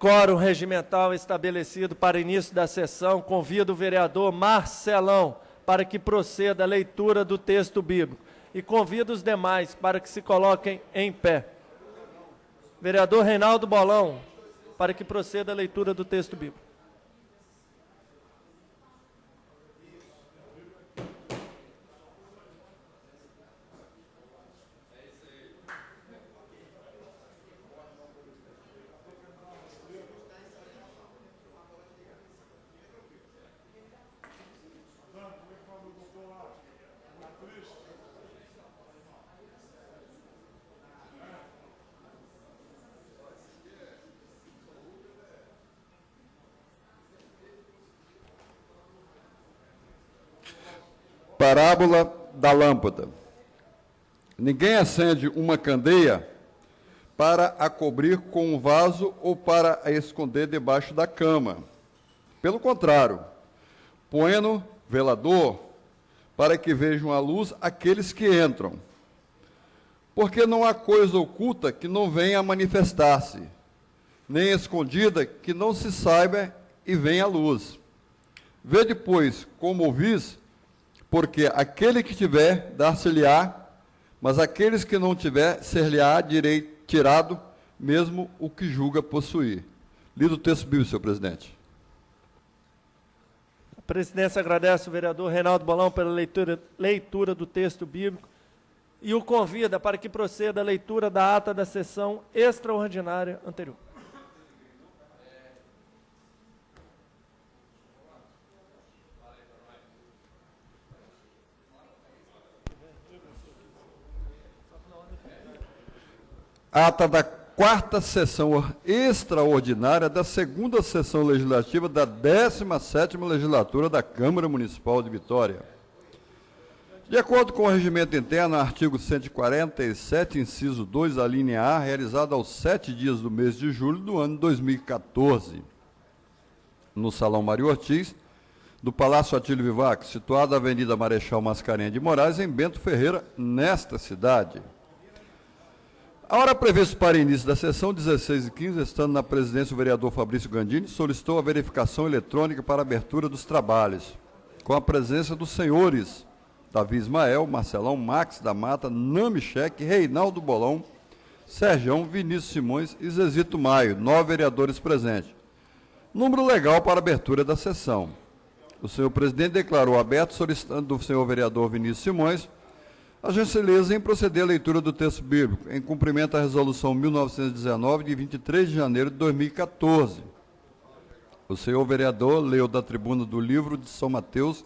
quórum regimental estabelecido para início da sessão, convido o vereador Marcelão para que proceda a leitura do texto bíblico e convido os demais para que se coloquem em pé. Vereador Reinaldo Bolão, para que proceda a leitura do texto bíblico. Parábola da lâmpada. Ninguém acende uma candeia para a cobrir com um vaso ou para a esconder debaixo da cama. Pelo contrário, põe-no velador para que vejam a luz aqueles que entram. Porque não há coisa oculta que não venha a manifestar-se, nem escondida que não se saiba e venha a luz. Vede, pois, como ouvis, porque aquele que tiver, dar-se-lhe-á, mas aqueles que não tiver, ser-lhe-á tirado, mesmo o que julga possuir. Lido o texto bíblico, senhor presidente. A presidência agradece ao vereador Reinaldo Bolão pela leitura do texto bíblico e o convida para que proceda a leitura da ata da sessão extraordinária anterior. Ata da quarta sessão extraordinária da segunda sessão legislativa da 17ª legislatura da Câmara Municipal de Vitória. De acordo com o regimento interno, artigo 147, inciso 2, a linha A, realizada aos 7 dias do mês de julho do ano 2014, no Salão Mário Ortiz, do Palácio Atílio Vivac, situado na Avenida Marechal Mascarenhas de Moraes, em Bento Ferreira, nesta cidade. A hora prevista para início da sessão, 16h15, estando na presidência o vereador Fabrício Gandini, solicitou a verificação eletrônica para a abertura dos trabalhos, com a presença dos senhores Davi Ismael, Marcelão, Max da Mata, Nami Cheque, Reinaldo Bolão, Sergião, Vinícius Simões e Zezito Maio, 9 vereadores presentes. Número legal para a abertura da sessão. O senhor presidente declarou aberto, solicitando do senhor vereador Vinícius Simões a gentileza em proceder à leitura do texto bíblico, em cumprimento à resolução 1919, de 23 de janeiro de 2014. O senhor vereador leu da tribuna do livro de São Mateus,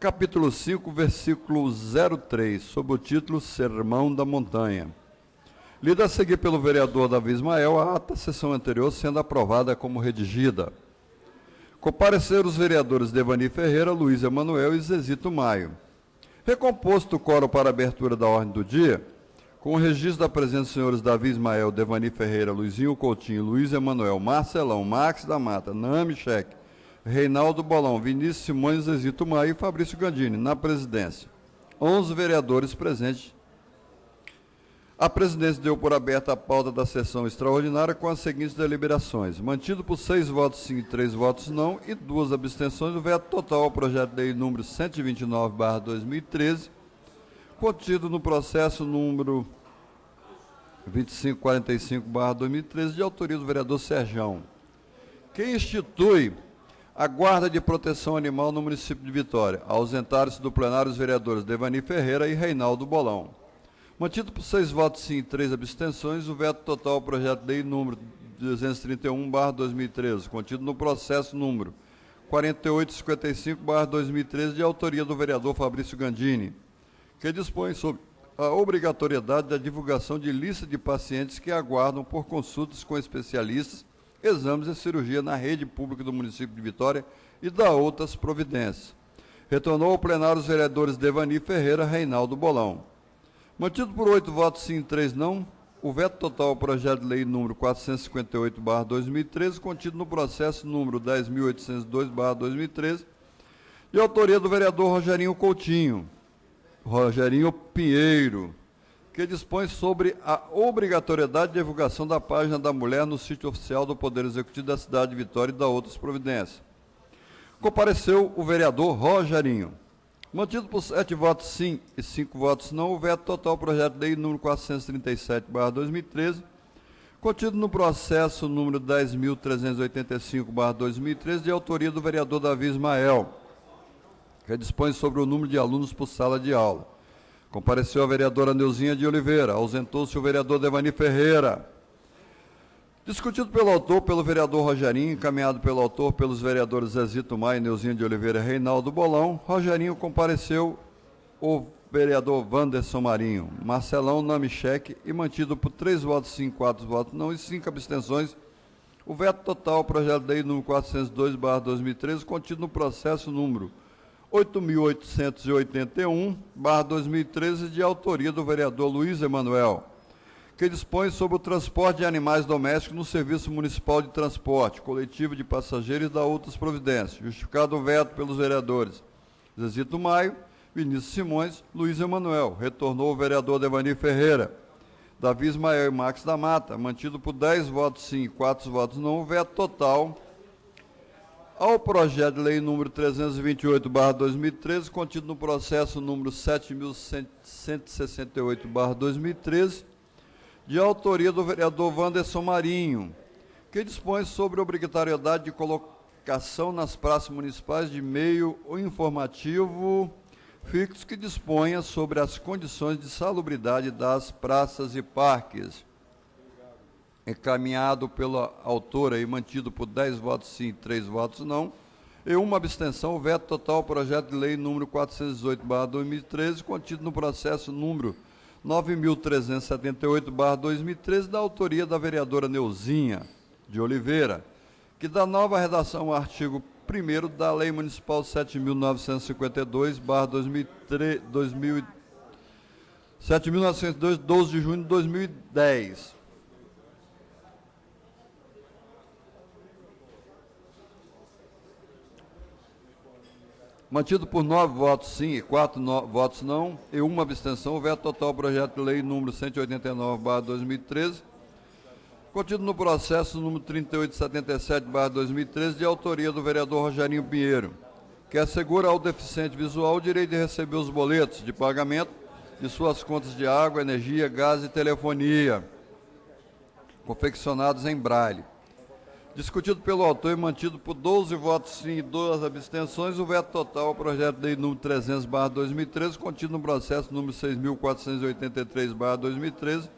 capítulo 5, versículo 03, sob o título Sermão da Montanha. Lida a seguir pelo vereador Davi Ismael, a ata sessão anterior sendo aprovada como redigida. Compareceram os vereadores Devani Ferreira, Luiz Emanuel e Zezito Maio. Recomposto o quórum para a abertura da ordem do dia, com o registro da presença dos senhores Davi Ismael, Devani Ferreira, Luizinho Coutinho, Luiz Emanuel, Marcelão, Max da Mata, Nami Cheque, Reinaldo Bolão, Vinícius Simões, Zezito Maio e Fabrício Gandini, na presidência. 11 vereadores presentes. A presidência deu por aberta a pauta da sessão extraordinária com as seguintes deliberações. Mantido por 6 votos sim e 3 votos não e 2 abstenções, o veto total ao projeto de lei número 129/2013, contido no processo número 2545/2013, de autoria do vereador Sergião, que institui a Guarda de Proteção Animal no município de Vitória. Ausentaram-se do plenário os vereadores Devani Ferreira e Reinaldo Bolão. Mantido por 6 votos sim e 3 abstenções, o veto total ao projeto de lei número 231/2013, contido no processo número 4855/2013, de autoria do vereador Fabrício Gandini, que dispõe sobre a obrigatoriedade da divulgação de lista de pacientes que aguardam por consultas com especialistas, exames e cirurgia na rede pública do município de Vitória e da outras providências. Retornou ao plenário os vereadores Devani Ferreira, Reinaldo Bolão. Mantido por 8 votos sim e 3 não, o veto total ao projeto de lei número 458/2013, contido no processo número 10.802/2013, de autoria do vereador Rogerinho Coutinho, Rogerinho Pinheiro, que dispõe sobre a obrigatoriedade de divulgação da página da mulher no sítio oficial do Poder Executivo da cidade de Vitória e da outras providências. Compareceu o vereador Rogerinho. Mantido por 7 votos sim e 5 votos não, o veto total ao projeto de lei número 437/2013, contido no processo número 10.385/2013, de autoria do vereador Davi Ismael, que dispõe sobre o número de alunos por sala de aula. Compareceu a vereadora Neuzinha de Oliveira, ausentou-se o vereador Devani Ferreira. Discutido pelo autor, pelo vereador Rogerinho, encaminhado pelo autor, pelos vereadores Zezito Maia, Neuzinha de Oliveira e Reinaldo Bolão, Rogerinho compareceu o vereador Wanderson Marinho, Marcelão Namichek, e mantido por 3 votos sim, 4 votos não e 5 abstenções, o veto total ao projeto de lei número 402/2013, contido no processo número 8.881/2013, de autoria do vereador Luiz Emanuel, que dispõe sobre o transporte de animais domésticos no Serviço Municipal de Transporte Coletivo de Passageiros e da outras providências. Justificado o veto pelos vereadores Zezito Maio, Vinícius Simões, Luiz Emanuel. Retornou o vereador Devani Ferreira. Davi Ismael e Max da Mata, mantido por 10 votos sim e 4 votos não, o veto total ao projeto de lei número 328/2013, contido no processo número 7.168/2013, de autoria do vereador Wanderson Marinho, que dispõe sobre a obrigatoriedade de colocação nas praças municipais de meio informativo fixo que disponha sobre as condições de salubridade das praças e parques. Encaminhado pela autora e mantido por 10 votos sim, 3 votos não, e uma abstenção, o veto total ao projeto de lei número 418/2013, contido no processo número 9.378/2013, da autoria da vereadora Neuzinha de Oliveira, que dá nova redação ao artigo 1º da Lei Municipal 7.952/2003, 7.902, 12 de junho de 2010. Mantido por 9 votos sim e 4 votos não, e uma abstenção, o veto total ao projeto de lei número 189/2013, contido no processo número 3877/2013, de autoria do vereador Rogerinho Pinheiro, que assegura ao deficiente visual o direito de receber os boletos de pagamento de suas contas de água, energia, gás e telefonia, confeccionados em braille. Discutido pelo autor e mantido por 12 votos sim e 2 abstenções, o veto total ao projeto de lei número 300/2013, contido no processo número 6.483/2013,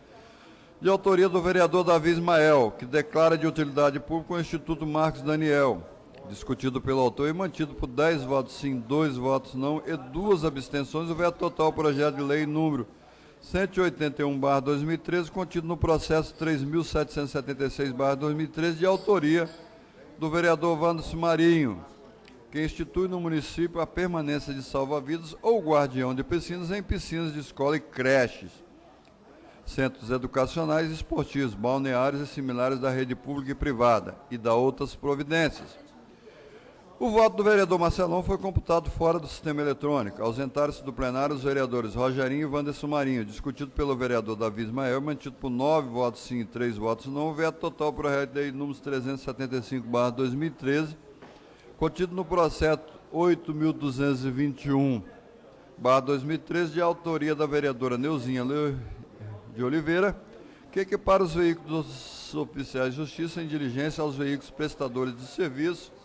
de autoria do vereador Davi Ismael, que declara de utilidade pública o Instituto Marcos Daniel. Discutido pelo autor e mantido por 10 votos sim, 2 votos não e 2 abstenções, o veto total ao projeto de lei número 181/2013, contido no processo 3.776/2013, de autoria do vereador Wanderson Marinho, que institui no município a permanência de salva-vidas ou guardião de piscinas em piscinas de escola e creches, centros educacionais e esportivos, balneários e similares da rede pública e privada, e da outras providências. O voto do vereador Marcelão foi computado fora do sistema eletrônico. Ausentaram-se do plenário os vereadores Rogerinho e Wanderson Marinho. Discutido pelo vereador Davi Ismael, mantido por 9 votos sim e 3 votos não, o veto total para o projeto de lei número 375/2013, contido no processo 8.221/2013, de autoria da vereadora Neuzinha de Oliveira, que equipara os veículos dos oficiais de justiça em diligência aos veículos prestadores de serviço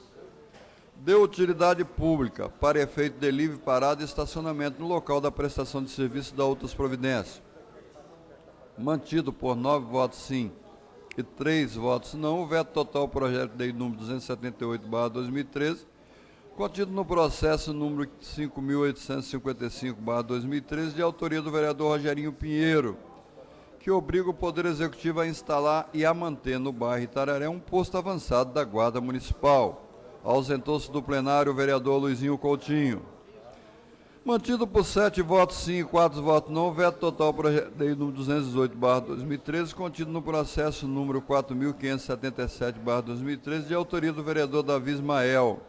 de utilidade pública, para efeito de livre parada e estacionamento no local da prestação de serviço da outras providências. Mantido por 9 votos sim e 3 votos não, o veto total ao projeto de lei número 278/2013, contido no processo número 5.855/2013, de autoria do vereador Rogerinho Pinheiro, que obriga o Poder Executivo a instalar e a manter no bairro Itararé um posto avançado da Guarda Municipal. Ausentou-se do plenário o vereador Luizinho Coutinho. Mantido por 7 votos sim e 4 votos não, o veto total ao projeto de lei número 218/2013, contido no processo número 4.577/2013, de autoria do vereador Davi Ismael,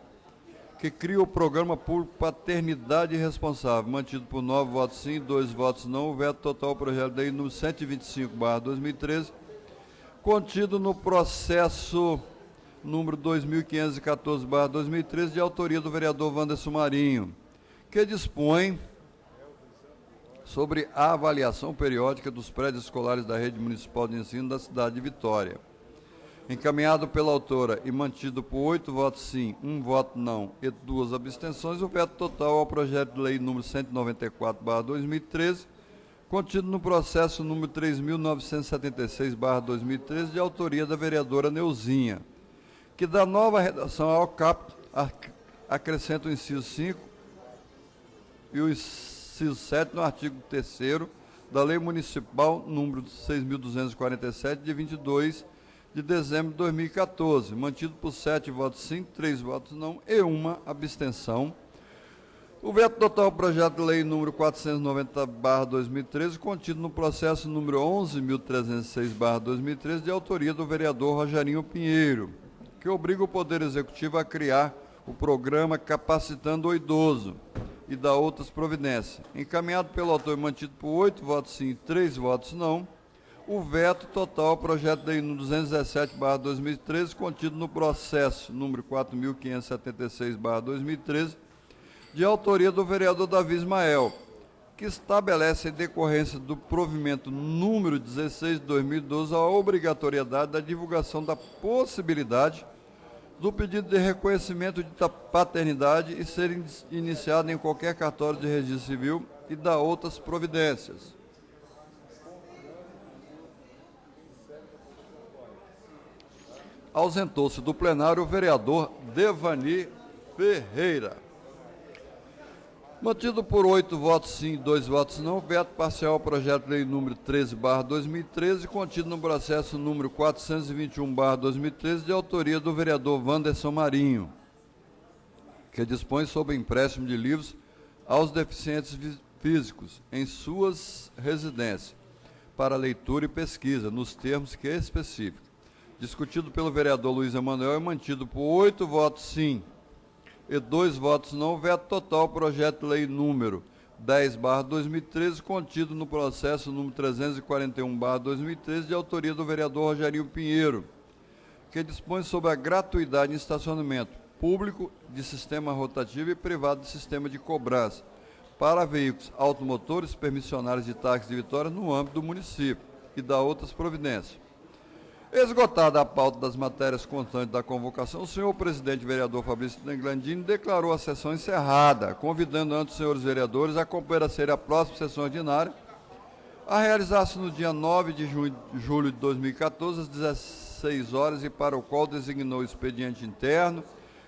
que cria o Programa Público Paternidade Responsável, mantido por 9 votos sim, 2 votos não, o veto total ao projeto de lei número 125/2013, contido no processo número 2514/2013, de autoria do vereador Wanderson Marinho, que dispõe sobre a avaliação periódica dos prédios escolares da rede municipal de ensino da cidade de Vitória. Encaminhado pela autora e mantido por 8 votos sim, 1 voto não e 2 abstenções, o veto total ao projeto de lei número 194/2013, contido no processo número 3.976/2013, de autoria da vereadora Neuzinha, que dá nova redação ao caput, acrescenta o inciso 5 e o inciso 7 no artigo 3º da Lei Municipal número 6.247, de 22 de dezembro de 2014, mantido por 7 votos sim, 3 votos não e 1 abstenção. O veto total ao projeto de lei número 490/2013, contido no processo número 11.306/2013, de autoria do vereador Rogerinho Pinheiro, que obriga o Poder Executivo a criar o programa Capacitando o Idoso e dá outras providências. Encaminhado pelo autor e mantido por 8 votos sim e 3 votos não, o veto total ao projeto de lei número 217/2013, contido no processo número 4.576/2013, de autoria do vereador Davi Ismael, que estabelece, em decorrência do provimento número 16 de 2012, a obrigatoriedade da divulgação da possibilidade do pedido de reconhecimento de paternidade e ser iniciado em qualquer cartório de registro civil e dá outras providências. Ausentou-se do plenário o vereador Devani Ferreira. Mantido por 8 votos sim e 2 votos não, veto parcial ao projeto de lei número 13/2013, contido no processo número 421/2013, de autoria do vereador Wanderson Marinho, que dispõe sobre empréstimo de livros aos deficientes físicos em suas residências, para leitura e pesquisa, nos termos que especifica. Discutido pelo vereador Luiz Emanuel e mantido por 8 votos sim e 2 votos não, veto total ao projeto de lei número 10/2013, contido no processo número 341/2013, de autoria do vereador Rogerinho Pinheiro, que dispõe sobre a gratuidade em estacionamento público de sistema rotativo e privado de sistema de cobrança para veículos automotores permissionários de táxi de Vitória no âmbito do município e dá outras providências. Esgotada a pauta das matérias constantes da convocação, o senhor presidente vereador Fabrício Neglandini declarou a sessão encerrada, convidando antes os senhores vereadores a comparecer à próxima sessão ordinária, a realizar-se no dia 9 de julho de 2014, às 16 horas, e para o qual designou o expediente interno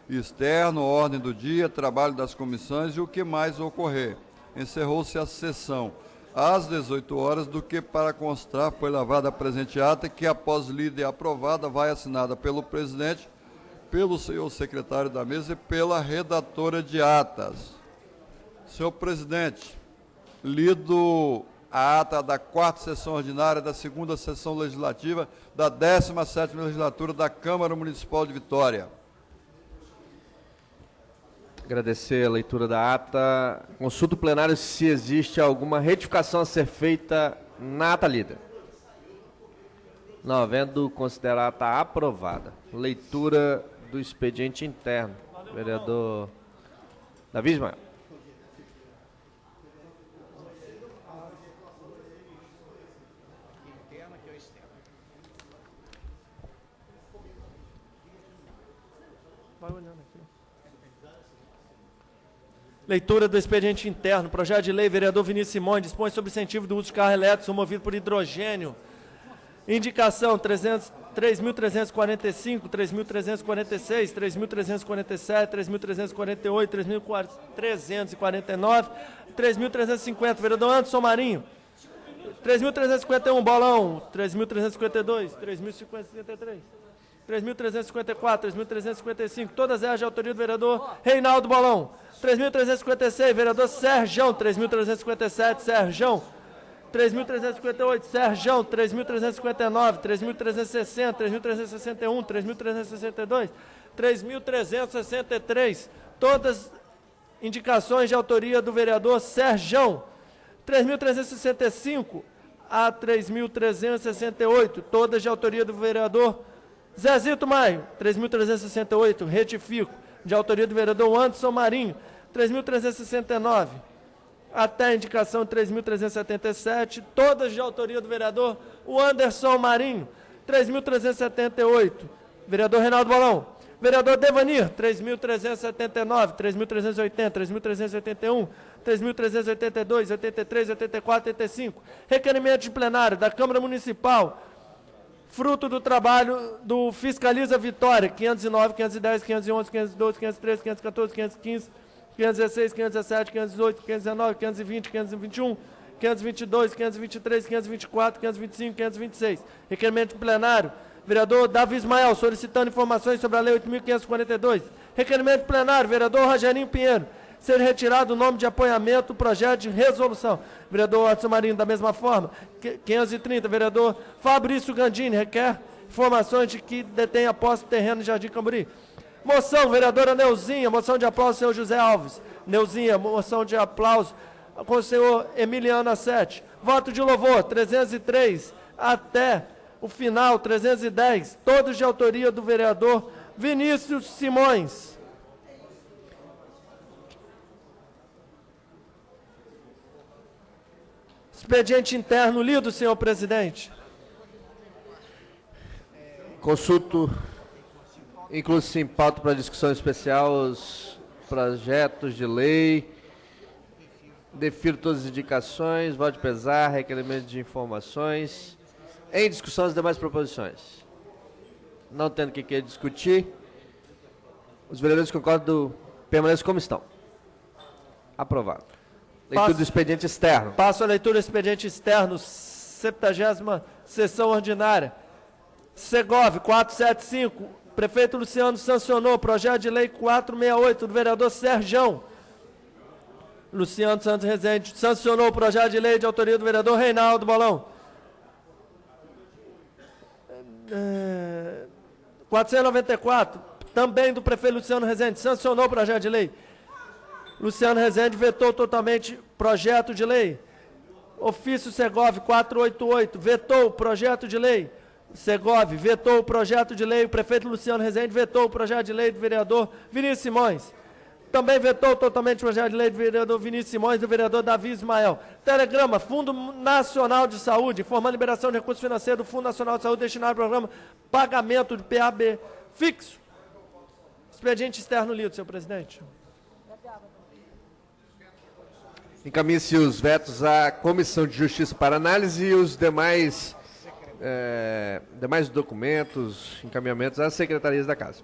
e externo, ordem do dia, trabalho das comissões e o que mais ocorrer. Encerrou-se a sessão às 18 horas, do que para constar foi lavada a presente ata, que após lida e aprovada vai assinada pelo presidente, pelo senhor secretário da mesa e pela redatora de atas. Senhor presidente, lido a ata da 4ª sessão ordinária da 2ª sessão legislativa da 17ª legislatura da Câmara Municipal de Vitória. Agradecer a leitura da ata. Consulta o plenário se existe alguma retificação a ser feita na ata lida. Não havendo, considerar a ata aprovada. Leitura do expediente interno. Vereador Davi Ismael. Vai olhando aqui. Leitura do expediente interno. Projeto de lei, vereador Vinícius Simões, dispõe sobre incentivo do uso de carro elétrico movido por hidrogênio. Indicação 3.345, 3.346, 3.347, 3.348, 3.349, 3.350. Vereador Anderson Marinho. 3.351, Bolão. 3.352, 3.053. 3.354, 3.355, todas elas de autoria do vereador Reinaldo Bolão. 3.356, vereador Serjão. 3.357, Serjão. 3.358, Serjão. 3.359, 3.360, 3.361, 3.362, 3.363, Todas indicações de autoria do vereador Serjão. 3.365 a 3.368, todas de autoria do vereador Zezito Maio. 3.368, retifico, de autoria do vereador Anderson Marinho. 3.369 até a indicação 3.377, todas de autoria do vereador Anderson Marinho. 3.378, vereador Reinaldo Bolão. Vereador Devanir, 3.379, 3.380, 3.381, 3.382, 83, 84, 85. Requerimento de plenário da Câmara Municipal, fruto do trabalho do Fiscaliza Vitória, 509, 510, 511, 512, 513, 514, 515, 516, 517, 518, 519, 520, 521, 522, 523, 524, 525, 526. Requerimento de plenário, vereador Davi Ismael, solicitando informações sobre a Lei 8.542. Requerimento de plenário, vereador Rogerinho Pinheiro, ser retirado o nome de apoiamento do projeto de resolução. Vereador Anderson Marinho, da mesma forma. 530, vereador Fabrício Gandini, requer informações de que detém a posse de terreno em Jardim Camburi. Moção, vereadora Neuzinha, moção de aplauso, senhor José Alves. Neuzinha, moção de aplauso com o senhor Emiliano Assete. Voto de louvor, 303 até o final, 310, todos de autoria do vereador Vinícius Simões. Expediente interno lido, senhor presidente. Consulto, inclusive em pauta para discussão especial, os projetos de lei. Defiro todas as indicações, voto de pesar, requerimento de informações. Em discussão, as demais proposições. Não tendo que discutir, os vereadores concordam, permaneçam como estão. Aprovado. Leitura do expediente externo. Passo a leitura do expediente externo, 70ª sessão ordinária. Segov, 475. Prefeito Luciano sancionou projeto de lei 468 do vereador Serjão. Luciano Santos Rezende sancionou o projeto de lei de autoria do vereador Reinaldo Bolão. 494, também do prefeito Luciano Rezende, sancionou o projeto de lei. Luciano Rezende vetou totalmente projeto de lei. Ofício Segov 488, vetou o projeto de lei. Segov vetou o projeto de lei. O prefeito Luciano Rezende vetou o projeto de lei do vereador Vinícius Simões. Também vetou totalmente o projeto de lei do vereador Vinícius Simões e do vereador Davi Ismael. Telegrama, Fundo Nacional de Saúde, informando liberação de recursos financeiros do Fundo Nacional de Saúde destinado ao programa pagamento de PAB fixo. Expediente externo lido, senhor presidente. Encaminhe-se os vetos à Comissão de Justiça para análise e os demais documentos, encaminhamentos às secretarias da Casa.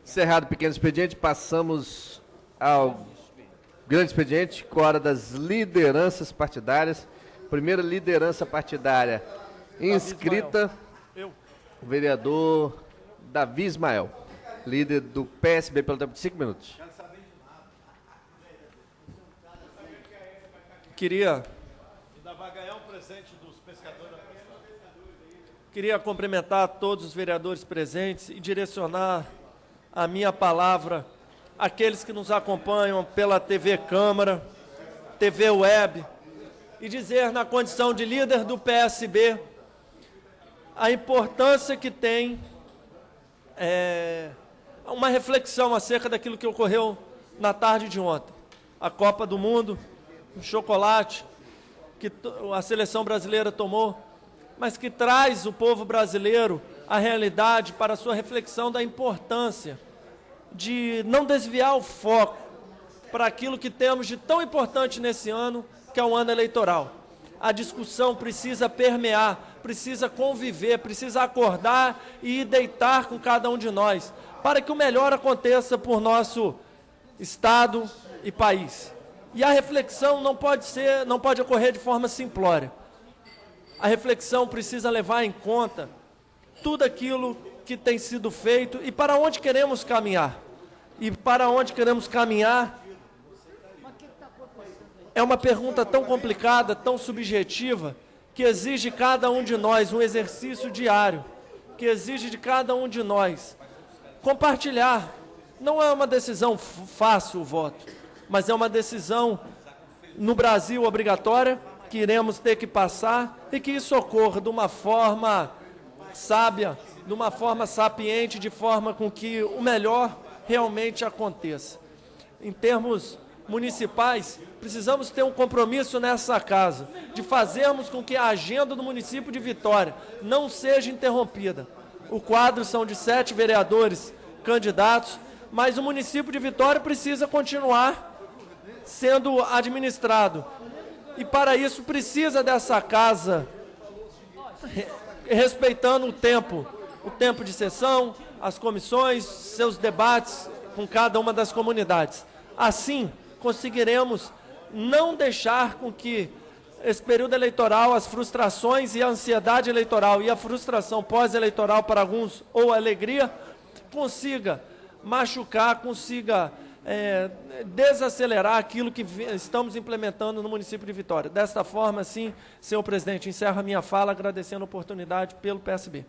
Encerrado o pequeno expediente, passamos ao grande expediente, com a hora das lideranças partidárias. Primeira liderança partidária inscrita, o vereador Davi Ismael, líder do PSB pelo tempo de 5 minutos. Queria cumprimentar todos os vereadores presentes e direcionar a minha palavra àqueles que nos acompanham pela TV Câmara, TV Web, e dizer, na condição de líder do PSB, a importância que tem uma reflexão acerca daquilo que ocorreu na tarde de ontem. A Copa do Mundo, o chocolate que a seleção brasileira tomou, mas que traz o povo brasileiro a realidade para a sua reflexão da importância de não desviar o foco para aquilo que temos de tão importante nesse ano, que é o ano eleitoral. A discussão precisa permear, precisa conviver, precisa acordar e deitar com cada um de nós, para que o melhor aconteça por nosso Estado e país. E a reflexão não pode ocorrer de forma simplória. A reflexão precisa levar em conta tudo aquilo que tem sido feito e para onde queremos caminhar. E para onde queremos caminhar é uma pergunta tão complicada, tão subjetiva, que exige de cada um de nós um exercício diário, que exige de cada um de nós compartilhar Não é uma decisão fácil o voto, mas é uma decisão no Brasil obrigatória, que iremos ter que passar, e que isso ocorra de uma forma sábia, de uma forma sapiente, de forma com que o melhor realmente aconteça. Em termos municipais, precisamos ter um compromisso nessa casa, de fazermos com que a agenda do município de Vitória não seja interrompida. O quadro são de 7 vereadores candidatos, mas o município de Vitória precisa continuar sendo administrado. E para isso precisa dessa casa, respeitando o tempo de sessão, as comissões, seus debates com cada uma das comunidades. Assim, conseguiremos não deixar com que esse período eleitoral, as frustrações e a ansiedade eleitoral e a frustração pós-eleitoral para alguns, ou a alegria, consiga machucar, consiga desacelerar aquilo que estamos implementando no município de Vitória. Desta forma, sim, senhor presidente, encerro a minha fala agradecendo a oportunidade pelo PSB.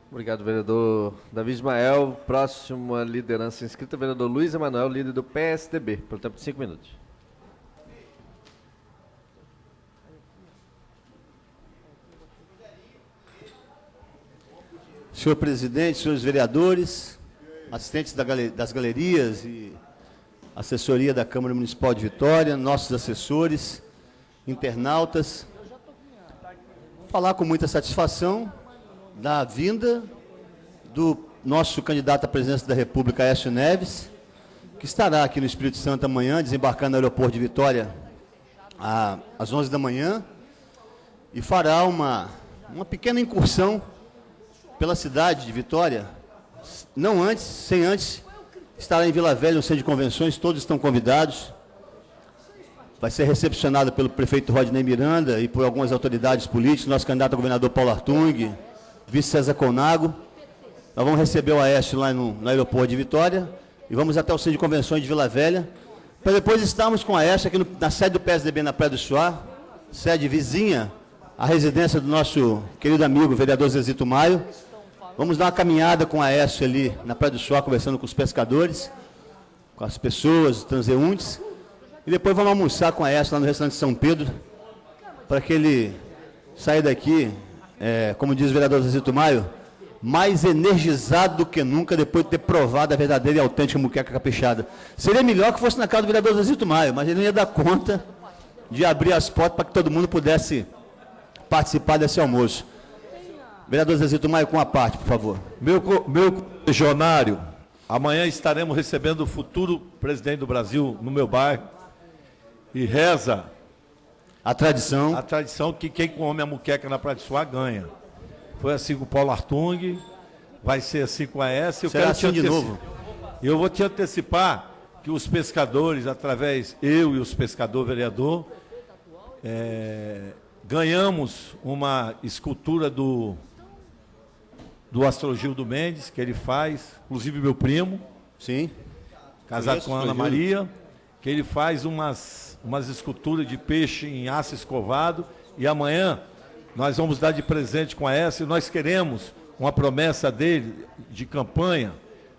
Obrigado, vereador Davi Ismael. Próxima liderança inscrita, vereador Luiz Emanuel, líder do PSDB, pelo tempo de 5 minutos. Senhor presidente, senhores vereadores, assistentes das galerias e assessoria da Câmara Municipal de Vitória, nossos assessores, internautas, falar com muita satisfação da vinda do nosso candidato à presidência da República, Aécio Neves, que estará aqui no Espírito Santo amanhã, desembarcando no aeroporto de Vitória às 11 da manhã, e fará uma pequena incursão pela cidade de Vitória, sem antes estará em Vila Velha, no centro de convenções, todos estão convidados. Vai ser recepcionado pelo prefeito Rodney Miranda e por algumas autoridades políticas, nosso candidato a governador Paulo Artung, vice César Colnago. Nós vamos receber o Aécio lá no aeroporto de Vitória e vamos até o centro de convenções de Vila Velha, para depois estarmos com o Aécio aqui na sede do PSDB na Praia do Suá, sede vizinha à residência do nosso querido amigo vereador Zezito Maio. Vamos dar uma caminhada com o Aécio ali na Praia do Suá, conversando com os pescadores, com as pessoas, os transeuntes. E depois vamos almoçar com o Aécio lá no restaurante São Pedro, para que ele saia daqui, como diz o vereador Zezito Maio, mais energizado do que nunca, depois de ter provado a verdadeira e autêntica muqueca caprichada. Seria melhor que fosse na casa do vereador Zezito Maio, mas ele não ia dar conta de abrir as portas para que todo mundo pudesse participar desse almoço. Vereador Zezito Maio, com a parte, por favor. Meu legionário, amanhã estaremos recebendo o futuro presidente do Brasil no meu bairro. E reza a tradição que quem come a muqueca na Praia do Suá ganha. Foi assim com o Paulo Artung, vai ser assim com a S. Será assim de novo? Eu vou te antecipar que os pescadores, através eu e os pescadores vereador, ganhamos uma escultura do Astrogildo Mendes, que ele faz, inclusive meu primo, sim, casado com a Ana Maria, que ele faz umas esculturas de peixe em aço escovado, e amanhã nós vamos dar de presente com a S, nós queremos uma promessa dele de campanha,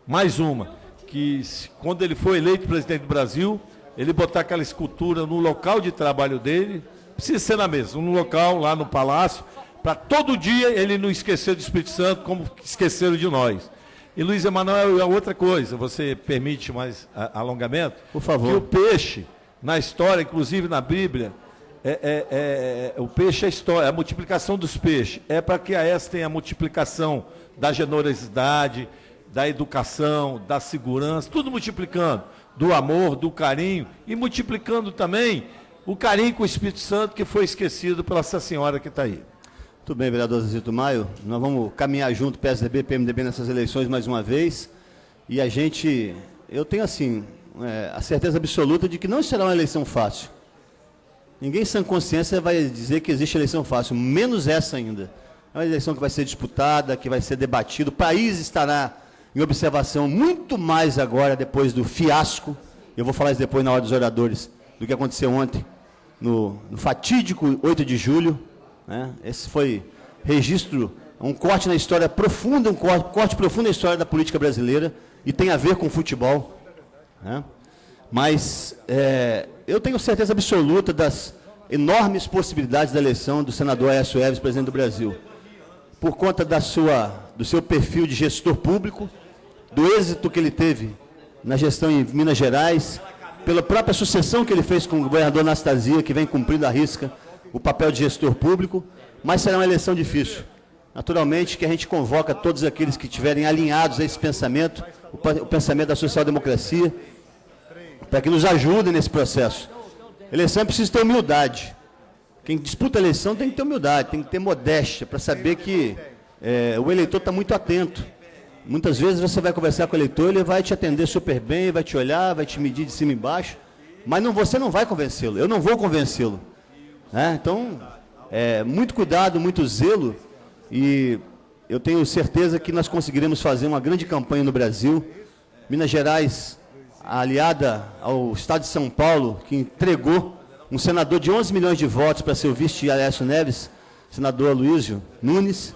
mais uma, que quando ele for eleito presidente do Brasil, ele botar aquela escultura no local de trabalho dele, precisa ser na mesa, no local, lá no palácio, para todo dia ele não esquecer do Espírito Santo, como esqueceram de nós. E Luiz Emanuel, é outra coisa, você permite mais alongamento? Por favor. Que o peixe, na história, inclusive na Bíblia, o peixe é a história, a multiplicação dos peixes. É para que a S tenha a multiplicação da generosidade, da educação, da segurança, tudo multiplicando, do amor, do carinho, e multiplicando também o carinho com o Espírito Santo, que foi esquecido pela essa senhora que está aí. Muito bem, vereador Zezito Maio, nós vamos caminhar junto, PSDB, PMDB, nessas eleições mais uma vez, e eu tenho assim, a certeza absoluta de que não será uma eleição fácil. Ninguém sem consciência vai dizer que existe eleição fácil, menos essa ainda. É uma eleição que vai ser disputada, que vai ser debatida, o país estará em observação muito mais agora, depois do fiasco, eu vou falar isso depois na hora dos oradores, do que aconteceu ontem, no fatídico 8 de julho, né? Esse foi registro, um corte na história profunda, corte profundo na história da política brasileira, e tem a ver com futebol, né? Mas eu tenho certeza absoluta das enormes possibilidades da eleição do senador Aécio Neves, presidente do Brasil, por conta do seu perfil de gestor público, do êxito que ele teve na gestão em Minas Gerais, pela própria sucessão que ele fez com o governador Anastasia, que vem cumprindo à risca o papel de gestor público, mas será uma eleição difícil. Naturalmente que a gente convoca todos aqueles que estiverem alinhados a esse pensamento, o pensamento da social-democracia, para que nos ajudem nesse processo. Eleição precisa ter humildade. Quem disputa a eleição tem que ter humildade, tem que ter modéstia, para saber que o eleitor está muito atento. Muitas vezes você vai conversar com o eleitor, ele vai te atender super bem, vai te olhar, vai te medir de cima e embaixo, mas você não vai convencê-lo, eu não vou convencê-lo. Então, muito cuidado, muito zelo, e eu tenho certeza que nós conseguiremos fazer uma grande campanha no Brasil. Minas Gerais, aliada ao Estado de São Paulo, que entregou um senador de 11 milhões de votos para ser o vice de Aécio Neves, senador Aloysio Nunes.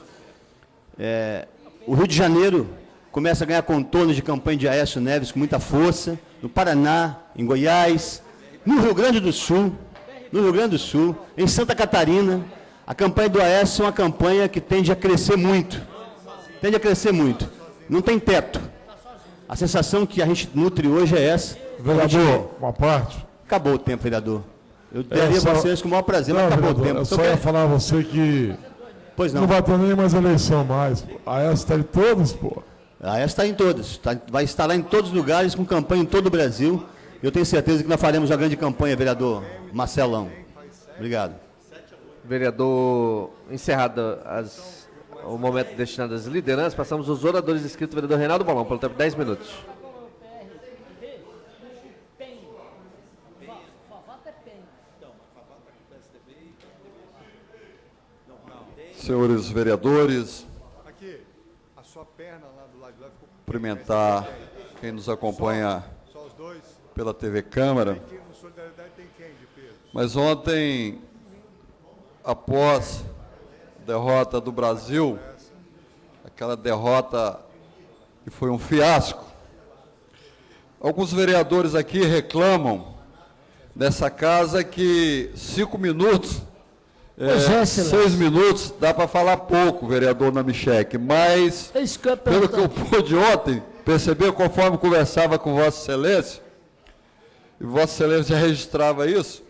O Rio de Janeiro começa a ganhar contornos de campanha de Aécio Neves com muita força, no Paraná, em Goiás, no Rio Grande do Sul, em Santa Catarina. A campanha do Aécio é uma campanha que tende a crescer muito, não tem teto. A sensação que a gente nutre hoje é essa. Vereador, uma parte. Acabou o tempo, vereador. Eu daria a vocês com o maior prazer, mas acabou o tempo. Eu só ia falar a você que pois não vai ter nem mais eleição mais. A ESA está em todos, pô. A ESA está em todos. Vai estar lá em todos os lugares, com campanha em todo o Brasil. Eu tenho certeza que nós faremos uma grande campanha, vereador Marcelão. Obrigado. Vereador, encerrado o momento destinado às lideranças, passamos aos oradores inscritos. Vereador Reinaldo Bolão, pelo tempo de 10 minutos. Senhores vereadores, cumprimentar quem nos acompanha pela TV Câmara. Mas ontem, após a derrota do Brasil, aquela derrota que foi um fiasco, alguns vereadores aqui reclamam nessa casa que 5 minutos, 6 minutos, dá para falar pouco, vereador Namichek, mas, pelo que eu pude ontem perceber, conforme conversava com Vossa Excelência, e Vossa Excelência já registrava isso,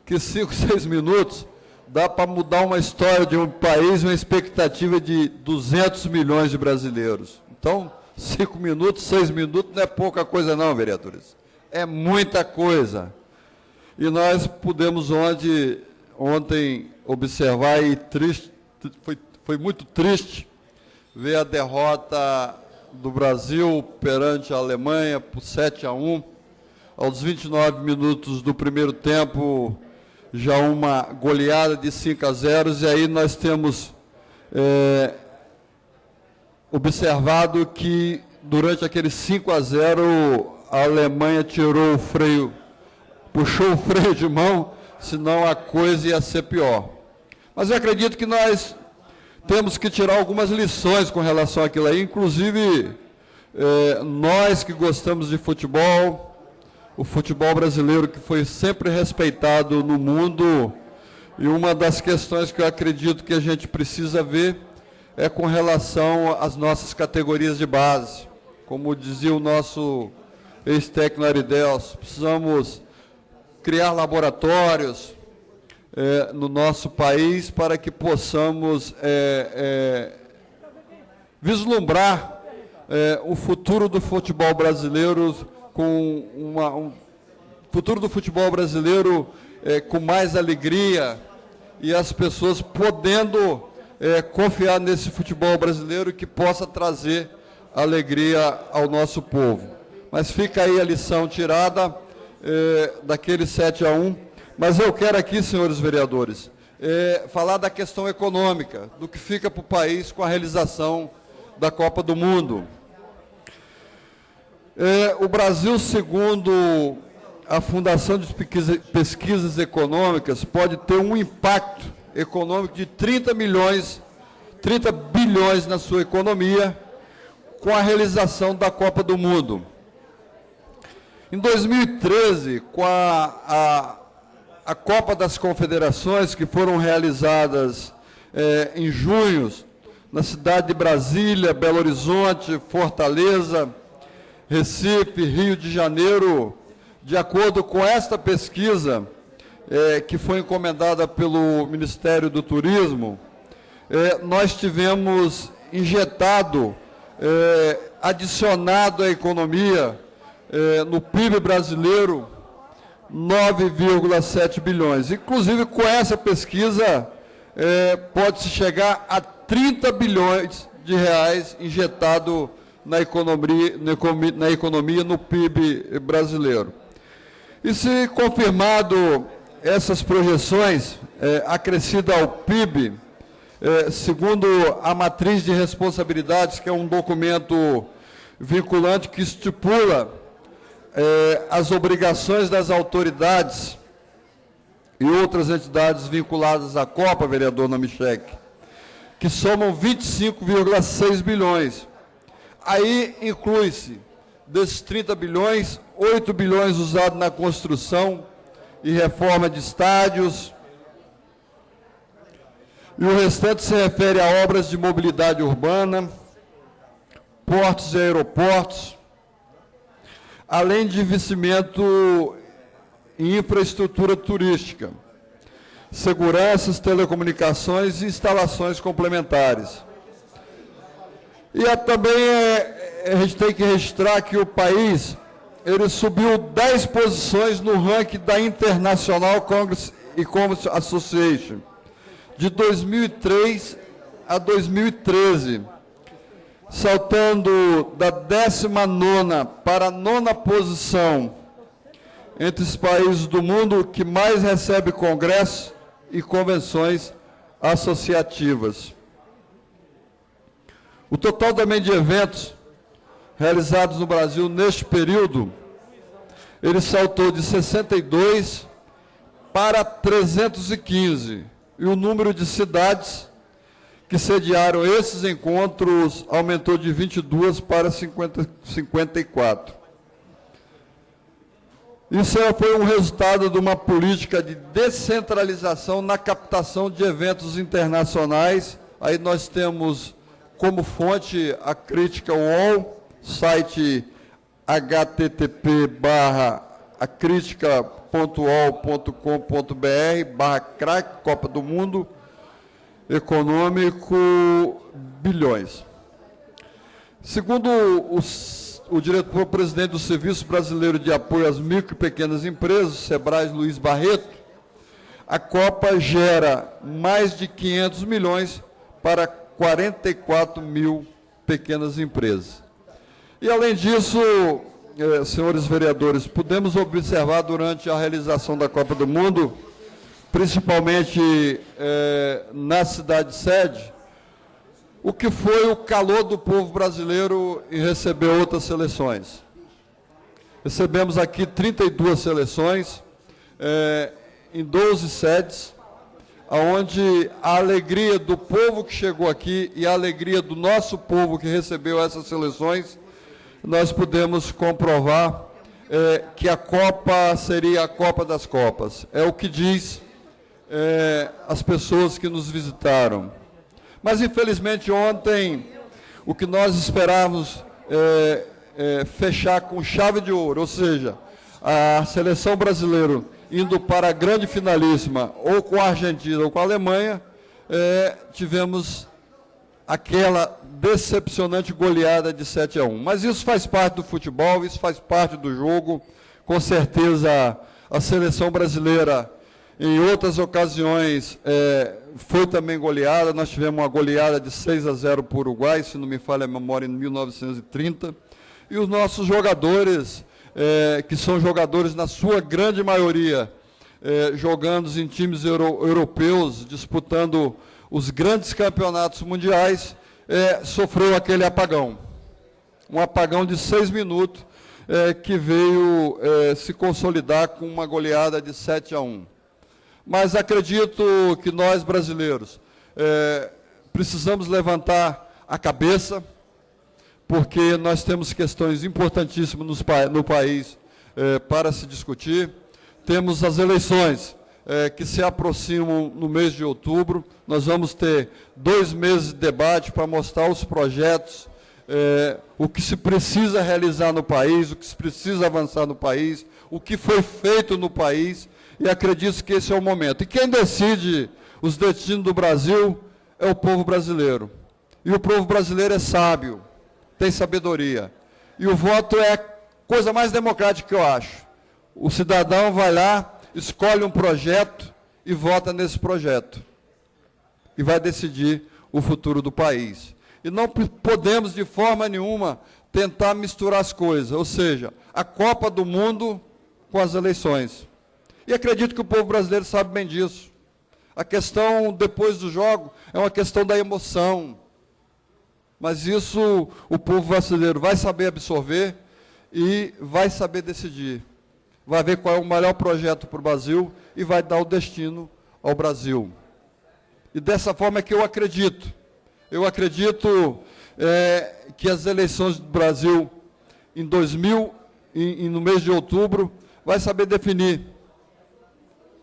que 5, 6 minutos dá para mudar uma história de um país, uma expectativa de 200 milhões de brasileiros. Então, 5 minutos, 6 minutos não é pouca coisa não, vereadores. É muita coisa. E nós pudemos ontem observar, e foi muito triste ver a derrota do Brasil perante a Alemanha por 7-1. Aos 29 minutos do primeiro tempo, já uma goleada de 5-0, e aí nós temos observado que durante aquele 5-0 a Alemanha tirou o freio, puxou o freio de mão, senão a coisa ia ser pior. Mas eu acredito que nós temos que tirar algumas lições com relação àquilo aí, inclusive nós que gostamos de futebol, o futebol brasileiro que foi sempre respeitado no mundo, e uma das questões que eu acredito que a gente precisa ver é com relação às nossas categorias de base. Como dizia o nosso ex-técnico Aridelso, precisamos criar laboratórios no nosso país para que possamos vislumbrar o futuro do futebol brasileiro com futuro do futebol brasileiro com mais alegria, e as pessoas podendo confiar nesse futebol brasileiro que possa trazer alegria ao nosso povo. Mas fica aí a lição tirada daquele 7-1. Mas eu quero aqui, senhores vereadores, falar da questão econômica, do que fica para o país com a realização da Copa do Mundo. O Brasil, segundo a Fundação de Pesquisas Econômicas, pode ter um impacto econômico de 30 milhões 30 bilhões na sua economia com a realização da Copa do Mundo. Em 2013, com a Copa das Confederações, que foram realizadas em junho, na cidade de Brasília, Belo Horizonte, Fortaleza, Recife, Rio de Janeiro, de acordo com esta pesquisa, que foi encomendada pelo Ministério do Turismo, nós tivemos injetado, adicionado à economia, no PIB brasileiro, 9,7 bilhões. Inclusive, com essa pesquisa, pode-se chegar a 30 bilhões de reais injetado na economia, no PIB brasileiro. E se confirmado essas projeções, acrescida ao PIB, segundo a matriz de responsabilidades, que é um documento vinculante que estipula as obrigações das autoridades e outras entidades vinculadas à Copa, vereador Namichek, que somam 25,6 bilhões. Aí inclui-se, desses 30 bilhões, 8 bilhões usados na construção e reforma de estádios, e o restante se refere a obras de mobilidade urbana, portos e aeroportos, além de investimento em infraestrutura turística, seguranças, telecomunicações e instalações complementares. E também a gente tem que registrar que o país ele subiu 10 posições no ranking da International Congress e Commerce Association, de 2003 a 2013, saltando da 19ª para a 9ª posição entre os países do mundo que mais recebe congressos e convenções associativas. O total também de eventos realizados no Brasil neste período, ele saltou de 62 para 315, e o número de cidades que sediaram esses encontros aumentou de 22 para 54. Isso foi um resultado de uma política de descentralização na captação de eventos internacionais. Aí nós temos como fonte a crítica UOL, site http://acritica.ol.com.br/crack, Copa do Mundo Econômico, bilhões. Segundo o diretor-presidente do Serviço Brasileiro de Apoio às Micro e Pequenas Empresas, Sebrae, Luiz Barreto, a Copa gera mais de 500 milhões para 44 mil pequenas empresas. E, além disso, senhores vereadores, pudemos observar durante a realização da Copa do Mundo, principalmente na cidade sede, o que foi o calor do povo brasileiro em receber outras seleções. Recebemos aqui 32 seleções, em 12 sedes, onde a alegria do povo que chegou aqui e a alegria do nosso povo que recebeu essas seleções, nós pudemos comprovar que a Copa seria a Copa das Copas. É o que diz as pessoas que nos visitaram. Mas, infelizmente, ontem, o que nós esperávamos fechar com chave de ouro, ou seja, a seleção brasileira indo para a grande finalíssima, ou com a Argentina ou com a Alemanha, tivemos aquela decepcionante goleada de 7-1. Mas isso faz parte do futebol, isso faz parte do jogo. Com certeza, a seleção brasileira, em outras ocasiões, foi também goleada. Nós tivemos uma goleada de 6-0 para o Uruguai, se não me falha a memória, em 1930. E os nossos jogadores, que são jogadores, na sua grande maioria, jogando em times europeus, disputando os grandes campeonatos mundiais, sofreu aquele apagão. Um apagão de 6 minutos, que veio se consolidar com uma goleada de 7-1. Mas acredito que nós, brasileiros, precisamos levantar a cabeça, porque nós temos questões importantíssimas no país para se discutir. Temos as eleições que se aproximam no mês de outubro. Nós vamos ter 2 meses de debate para mostrar os projetos, o que se precisa realizar no país, o que se precisa avançar no país, o que foi feito no país, e acredito que esse é o momento. E quem decide os destinos do Brasil é o povo brasileiro. E o povo brasileiro é sábio, tem sabedoria. E o voto é a coisa mais democrática que eu acho. O cidadão vai lá, escolhe um projeto e vota nesse projeto. E vai decidir o futuro do país. E não podemos, de forma nenhuma, tentar misturar as coisas. Ou seja, a Copa do Mundo com as eleições. E acredito que o povo brasileiro sabe bem disso. A questão, depois do jogo, é uma questão da emoção. Mas isso o povo brasileiro vai saber absorver e vai saber decidir. Vai ver qual é o melhor projeto para o Brasil e vai dar o destino ao Brasil. E dessa forma é que eu acredito. Eu acredito que as eleições do Brasil no mês de outubro, vai saber definir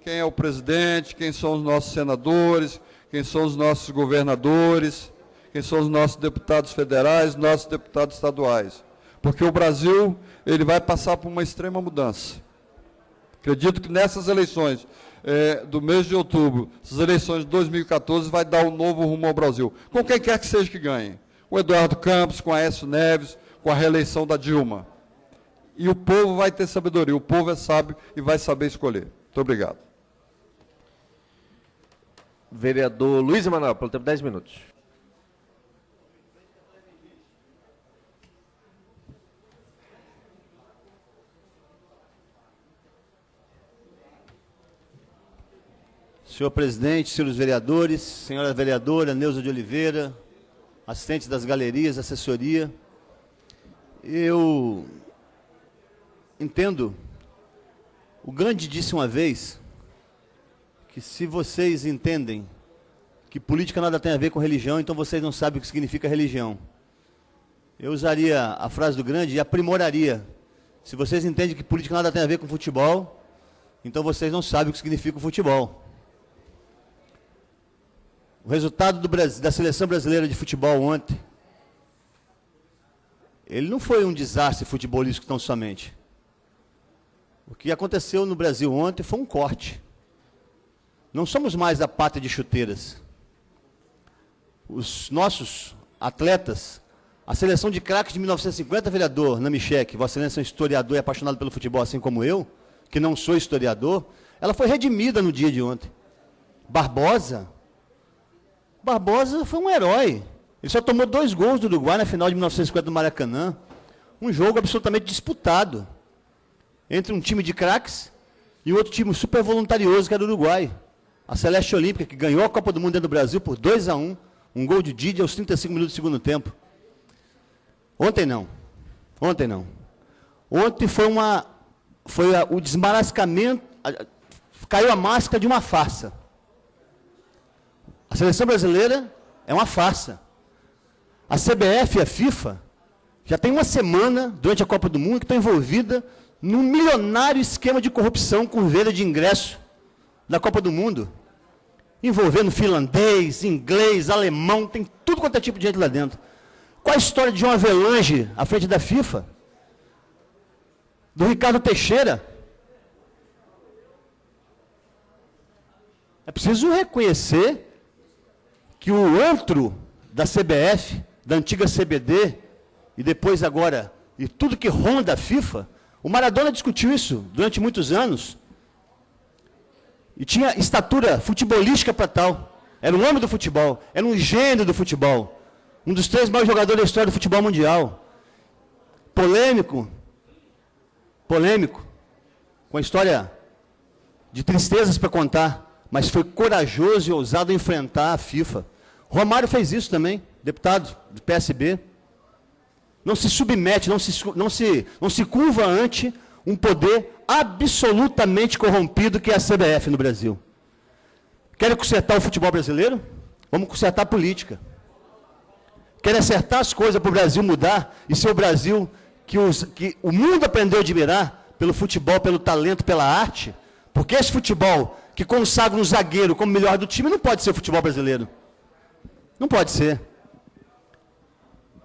quem é o presidente, quem são os nossos senadores, quem são os nossos governadores, quem são os nossos deputados federais, nossos deputados estaduais. Porque o Brasil, ele vai passar por uma extrema mudança. Acredito que nessas eleições do mês de outubro, essas eleições de 2014, vai dar um novo rumo ao Brasil. Com quem quer que seja que ganhe. Com o Eduardo Campos, com a Aécio Neves, com a reeleição da Dilma. E o povo vai ter sabedoria, o povo é sábio e vai saber escolher. Muito obrigado. Vereador Luiz Emanuel, pelo tempo de 10 minutos. Senhor presidente, senhores vereadores, senhora vereadora Neuza de Oliveira, assistentes das galerias, assessoria, eu entendo, o Gandhi disse uma vez que se vocês entendem que política nada tem a ver com religião, então vocês não sabem o que significa religião. Eu usaria a frase do Gandhi e aprimoraria. Se vocês entendem que política nada tem a ver com futebol, então vocês não sabem o que significa o futebol. O resultado da seleção brasileira de futebol ontem, ele não foi um desastre futebolístico tão somente. O que aconteceu no Brasil ontem foi um corte. Não somos mais a pátria de chuteiras. Os nossos atletas, a seleção de craques de 1950, vereador Namichek, Vossa Excelência é um historiador e apaixonado pelo futebol, assim como eu, que não sou historiador, ela foi redimida no dia de ontem. Barbosa foi um herói. Ele só tomou 2 gols do Uruguai na final de 1950 do Maracanã. Um jogo absolutamente disputado entre um time de craques e outro time super voluntarioso, que era o Uruguai. A Celeste Olímpica, que ganhou a Copa do Mundo dentro do Brasil por 2-1. Um gol de Didi aos 35 minutos do segundo tempo. Ontem não. Ontem foi o desmarascamento, caiu a máscara de uma farsa. A seleção brasileira é uma farsa. A CBF e a FIFA já tem uma semana, durante a Copa do Mundo, que estão envolvidas num milionário esquema de corrupção com venda de ingresso da Copa do Mundo. Envolvendo finlandês, inglês, alemão, tem tudo quanto é tipo de gente lá dentro. Qual a história de João Avelange à frente da FIFA? Do Ricardo Teixeira? É preciso reconhecer que o antro da CBF, da antiga CBD, e depois agora, e tudo que ronda a FIFA, o Maradona discutiu isso durante muitos anos, e tinha estatura futebolística para tal, era um homem do futebol, era um gênio do futebol, um dos 3 maiores jogadores da história do futebol mundial, polêmico, com a história de tristezas para contar, mas foi corajoso e ousado enfrentar a FIFA. Romário fez isso também, deputado do PSB. Não se submete, não se curva ante um poder absolutamente corrompido que é a CBF no Brasil. Querem consertar o futebol brasileiro? Vamos consertar a política. Querem acertar as coisas para o Brasil mudar e ser o Brasil que o mundo aprendeu a admirar pelo futebol, pelo talento, pela arte. Porque esse futebol que consagra um zagueiro como melhor do time não pode ser o futebol brasileiro. Não pode ser.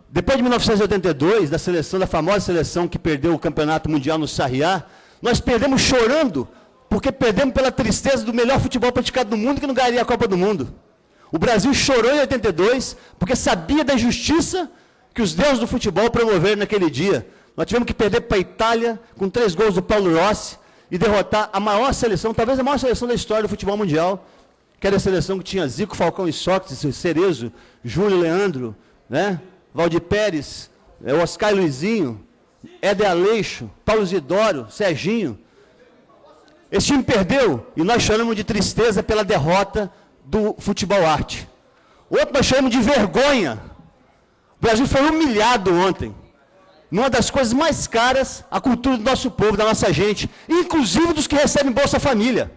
Depois de 1982, da famosa seleção que perdeu o campeonato mundial no Sarriá, nós perdemos chorando, porque perdemos pela tristeza do melhor futebol praticado no mundo que não ganharia a Copa do Mundo. O Brasil chorou em 82, porque sabia da injustiça que os deuses do futebol promoveram naquele dia. Nós tivemos que perder para a Itália, com 3 gols do Paulo Rossi, e derrotar a maior seleção, talvez a maior seleção da história do futebol mundial, que era a seleção que tinha Zico, Falcão e Sócrates, Cerezo, Júlio, Leandro, né? Valdir Pérez, Oscar e Luizinho, Éder Aleixo, Paulo Isidoro, Serginho. Esse time perdeu e nós choramos de tristeza pela derrota do futebol arte. Outro nós chamamos de vergonha. O Brasil foi humilhado ontem. Numa das coisas mais caras, a cultura do nosso povo, da nossa gente, inclusive dos que recebem Bolsa Família.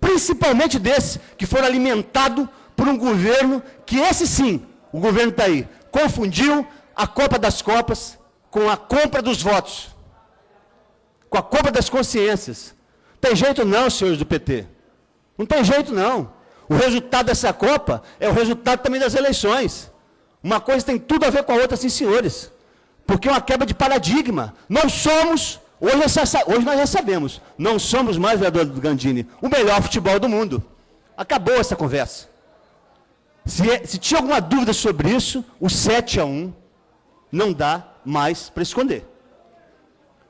Principalmente desses que foram alimentados por um governo que esse sim, o governo está aí, confundiu a Copa das Copas com a compra dos votos, com a compra das consciências. Tem jeito não, senhores do PT. Não tem jeito não. O resultado dessa Copa é o resultado também das eleições. Uma coisa tem tudo a ver com a outra, sim, senhores. Porque é uma quebra de paradigma. Nós somos, hoje nós já sabemos, não somos mais, vereador Gandini, o melhor futebol do mundo. Acabou essa conversa. Se tinha alguma dúvida sobre isso, o 7-1 não dá mais para esconder.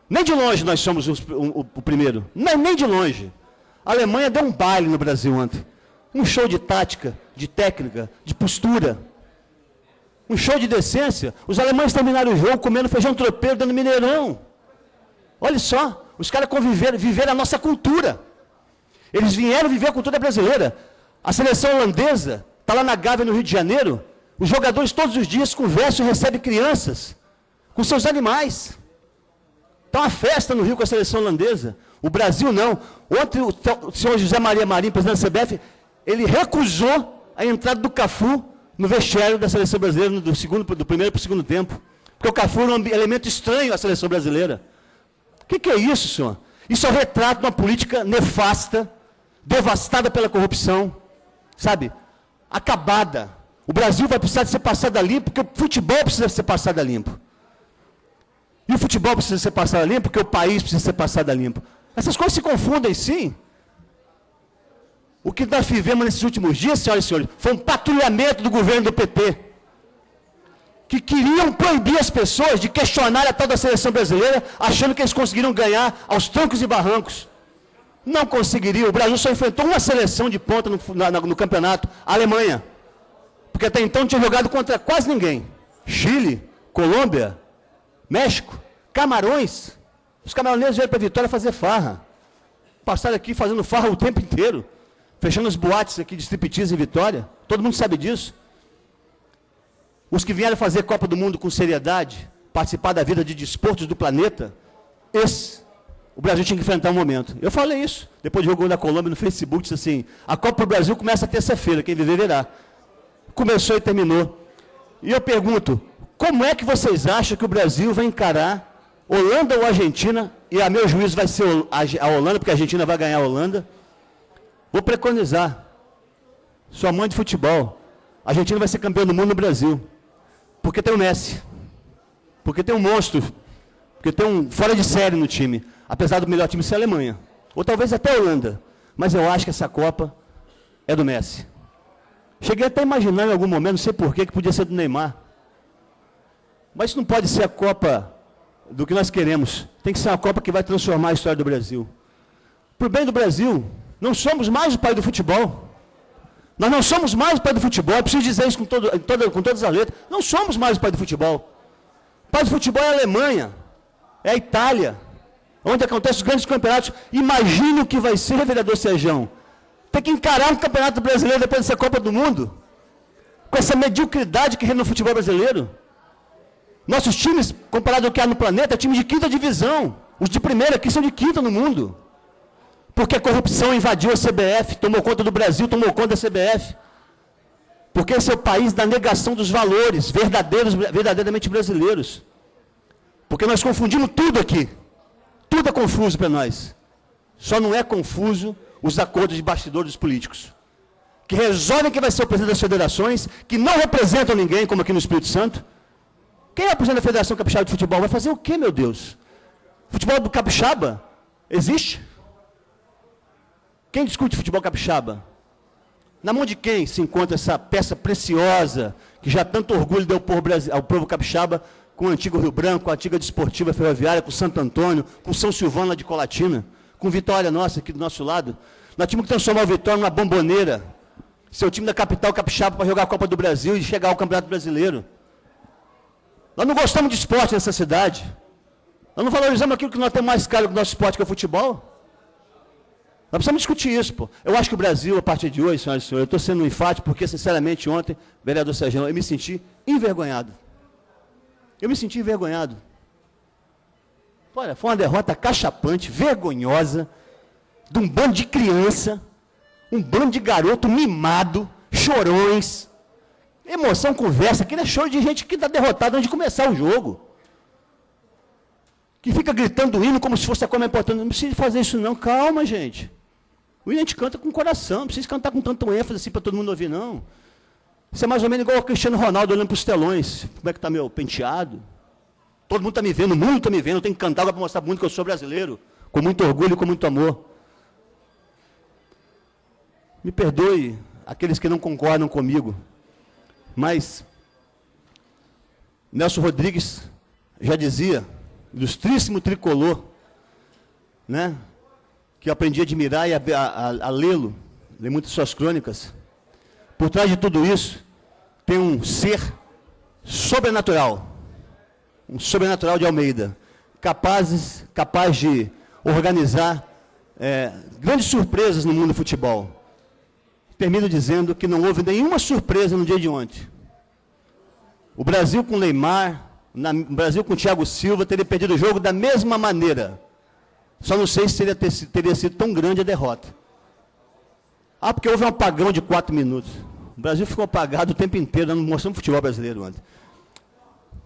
Nem de longe nós somos o primeiro. Nem de longe. A Alemanha deu um baile no Brasil ontem. Um show de tática, de técnica, de postura. Um show de decência. Os alemães terminaram o jogo comendo feijão tropeiro dando Mineirão. Olha só, os caras viveram a nossa cultura. Eles vieram viver a cultura brasileira. A seleção holandesa está lá na Gávea, no Rio de Janeiro. Os jogadores todos os dias conversam e recebem crianças com seus animais. Está uma festa no Rio com a seleção holandesa. O Brasil não. Ontem o senhor José Maria Marinho, presidente da CBF, ele recusou a entrada do Cafu no vestiário da seleção brasileira do primeiro para o segundo tempo. Porque o Cafu era um elemento estranho à seleção brasileira. O que é isso, senhor? Isso é um retrato de uma política nefasta, devastada pela corrupção, sabe? Acabada. O Brasil vai precisar de ser passado a limpo, porque o futebol precisa ser passado a limpo. E o futebol precisa ser passado a limpo, porque o país precisa ser passado a limpo. Essas coisas se confundem, sim. O que nós vivemos nesses últimos dias, senhoras e senhores, foi um patrulhamento do governo do PT, que queriam proibir as pessoas de questionar a tal da seleção brasileira, achando que eles conseguiriam ganhar aos trancos e barrancos. Não conseguiriam. O Brasil só enfrentou uma seleção de ponta no campeonato, a Alemanha. Porque até então não tinha jogado contra quase ninguém. Chile, Colômbia, México, Camarões. Os camaroneses vieram para a Vitória fazer farra. Passaram aqui fazendo farra o tempo inteiro. Fechando os boates aqui de striptease em Vitória. Todo mundo sabe disso. Os que vieram fazer Copa do Mundo com seriedade, participar da vida de desportos do planeta, o Brasil tinha que enfrentar um momento. Eu falei isso. Depois do jogo da Colômbia no Facebook, disse assim, a Copa do Brasil começa terça-feira, quem viver verá. Começou e terminou. E eu pergunto, como é que vocês acham que o Brasil vai encarar Holanda ou Argentina, e a meu juízo vai ser a Holanda, porque a Argentina vai ganhar a Holanda? Vou preconizar, sua mãe de futebol, a Argentina vai ser campeã do mundo no Brasil, porque tem o Messi, porque tem um monstro, porque tem um fora de série no time, apesar do melhor time ser a Alemanha, ou talvez até a Holanda, mas eu acho que essa Copa é do Messi. Cheguei até a imaginar em algum momento, não sei porquê, que podia ser do Neymar, mas isso não pode ser a Copa do que nós queremos, tem que ser uma Copa que vai transformar a história do Brasil. Para o bem do Brasil, não somos mais o pai do futebol. Nós não somos mais o pai do futebol. Eu preciso dizer isso com todas as letras. Não somos mais o pai do futebol. O pai do futebol é a Alemanha, é a Itália, onde acontecem os grandes campeonatos. Imagine o que vai ser, vereador Serjão. Ter que encarar um campeonato brasileiro depois dessa Copa do Mundo, com essa mediocridade que reina no futebol brasileiro. Nossos times, comparado ao que há no planeta, é time de quinta divisão. Os de primeira aqui são de quinta no mundo. Porque a corrupção invadiu a CBF, tomou conta do Brasil, tomou conta da CBF. Porque esse é o país da negação dos valores verdadeiramente brasileiros. Porque nós confundimos tudo aqui. Tudo é confuso para nós. Só não é confuso os acordos de bastidores dos políticos, que resolvem quem vai ser o presidente das federações, que não representam ninguém, como aqui no Espírito Santo. Quem é o presidente da Federação Capixaba de Futebol? Vai fazer o quê, meu Deus? Futebol do Capixaba existe? Quem discute futebol capixaba? Na mão de quem se encontra essa peça preciosa, que já tanto orgulho deu ao povo capixaba, com o antigo Rio Branco, com a antiga Desportiva Ferroviária, com Santo Antônio, com São Silvano lá de Colatina, com Vitória nossa aqui do nosso lado. Nós tínhamos que transformar o Vitória numa bomboneira, seu time da capital capixaba para jogar a Copa do Brasil e chegar ao Campeonato Brasileiro. Nós não gostamos de esporte nessa cidade. Nós não valorizamos aquilo que nós temos mais caro que o nosso esporte, que é o futebol. Nós precisamos discutir isso, pô. Eu acho que o Brasil, a partir de hoje, senhoras e senhores, eu estou sendo enfático, porque, sinceramente, ontem, vereador Sérgio, eu me senti envergonhado. Eu me senti envergonhado. Olha, foi uma derrota cachapante, vergonhosa, de um bando de criança, um bando de garoto mimado, chorões, emoção, conversa, aquele é choro de gente que está derrotada antes de começar o jogo. Que fica gritando o hino como se fosse a coisa importante. Não precisa fazer isso não, calma, gente. O hino a gente canta com o coração, não precisa cantar com tanto ênfase assim para todo mundo ouvir, não. Isso é mais ou menos igual o Cristiano Ronaldo olhando para os telões. Como é que está meu penteado? Todo mundo está me vendo, o mundo está me vendo, eu tenho que cantar para mostrar muito que eu sou brasileiro, com muito orgulho e com muito amor. Me perdoe aqueles que não concordam comigo, mas Nelson Rodrigues já dizia, ilustríssimo tricolor, né, que eu aprendi a admirar e a lê-lo, ler muitas suas crônicas. Por trás de tudo isso, tem um ser sobrenatural, um sobrenatural de Almeida, capaz de organizar grandes surpresas no mundo do futebol. Termino dizendo que não houve nenhuma surpresa no dia de ontem. O Brasil com Neymar, o Brasil com Thiago Silva teria perdido o jogo da mesma maneira. Só não sei se teria sido tão grande a derrota. Ah, porque houve um apagão de 4 minutos. O Brasil ficou apagado o tempo inteiro, não mostramos futebol brasileiro ontem.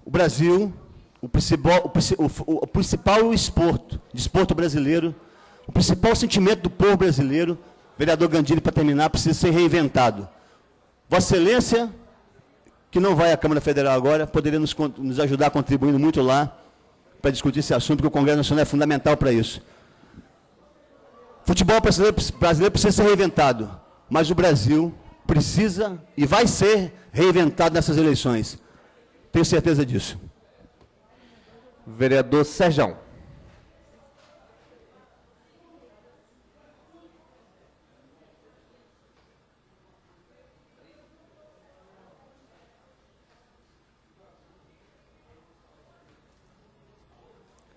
O Brasil, o principal desporto brasileiro, o principal sentimento do povo brasileiro, vereador Gandini, para terminar, precisa ser reinventado. Vossa Excelência, que não vai à Câmara Federal agora, poderia nos ajudar contribuindo muito lá para discutir esse assunto, porque o Congresso Nacional é fundamental para isso. Futebol brasileiro precisa ser reinventado, mas o Brasil precisa e vai ser reinventado nessas eleições. Tenho certeza disso. Vereador Sérgio.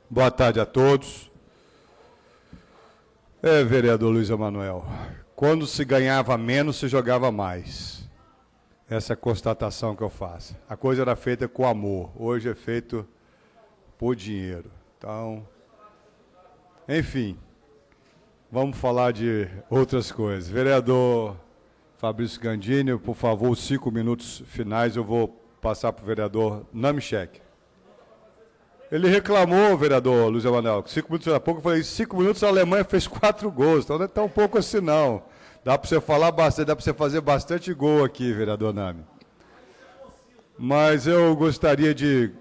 Boa tarde a todos. Vereador Luiz Emanuel, quando se ganhava menos, se jogava mais. Essa é a constatação que eu faço. A coisa era feita com amor, hoje é feito por dinheiro. Então, enfim, vamos falar de outras coisas. Vereador Fabrício Gandini, por favor, os 5 minutos finais eu vou passar para o vereador Namichek. Ele reclamou, vereador Luiz Emanuel, que 5 minutos era pouco. Eu falei, 5 minutos a Alemanha fez 4 gols, então não é tão pouco assim não. Dá para você falar bastante, dá para você fazer bastante gol aqui, vereador Nami. Mas eu gostaria de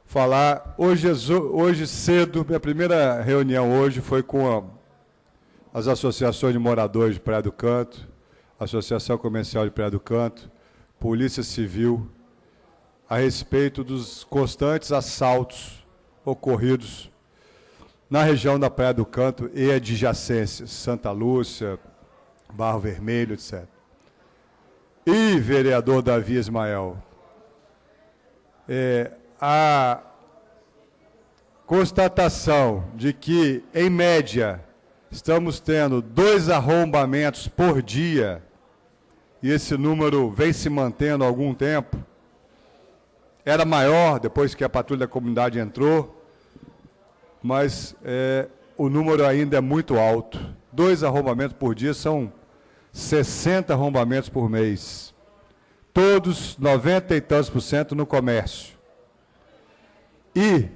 falar, hoje cedo, minha primeira reunião hoje foi com as associações de moradores de Praia do Canto, Associação Comercial de Praia do Canto, Polícia Civil, a respeito dos constantes assaltos ocorridos na região da Praia do Canto e adjacências, Santa Lúcia, Barro Vermelho, etc. E, vereador Davi Ismael, a constatação de que, em média, estamos tendo 2 arrombamentos por dia, e esse número vem se mantendo há algum tempo, era maior depois que a patrulha da comunidade entrou, mas o número ainda é muito alto. 2 arrombamentos por dia são 60 arrombamentos por mês. todos, 90 e tantos por cento, no comércio. E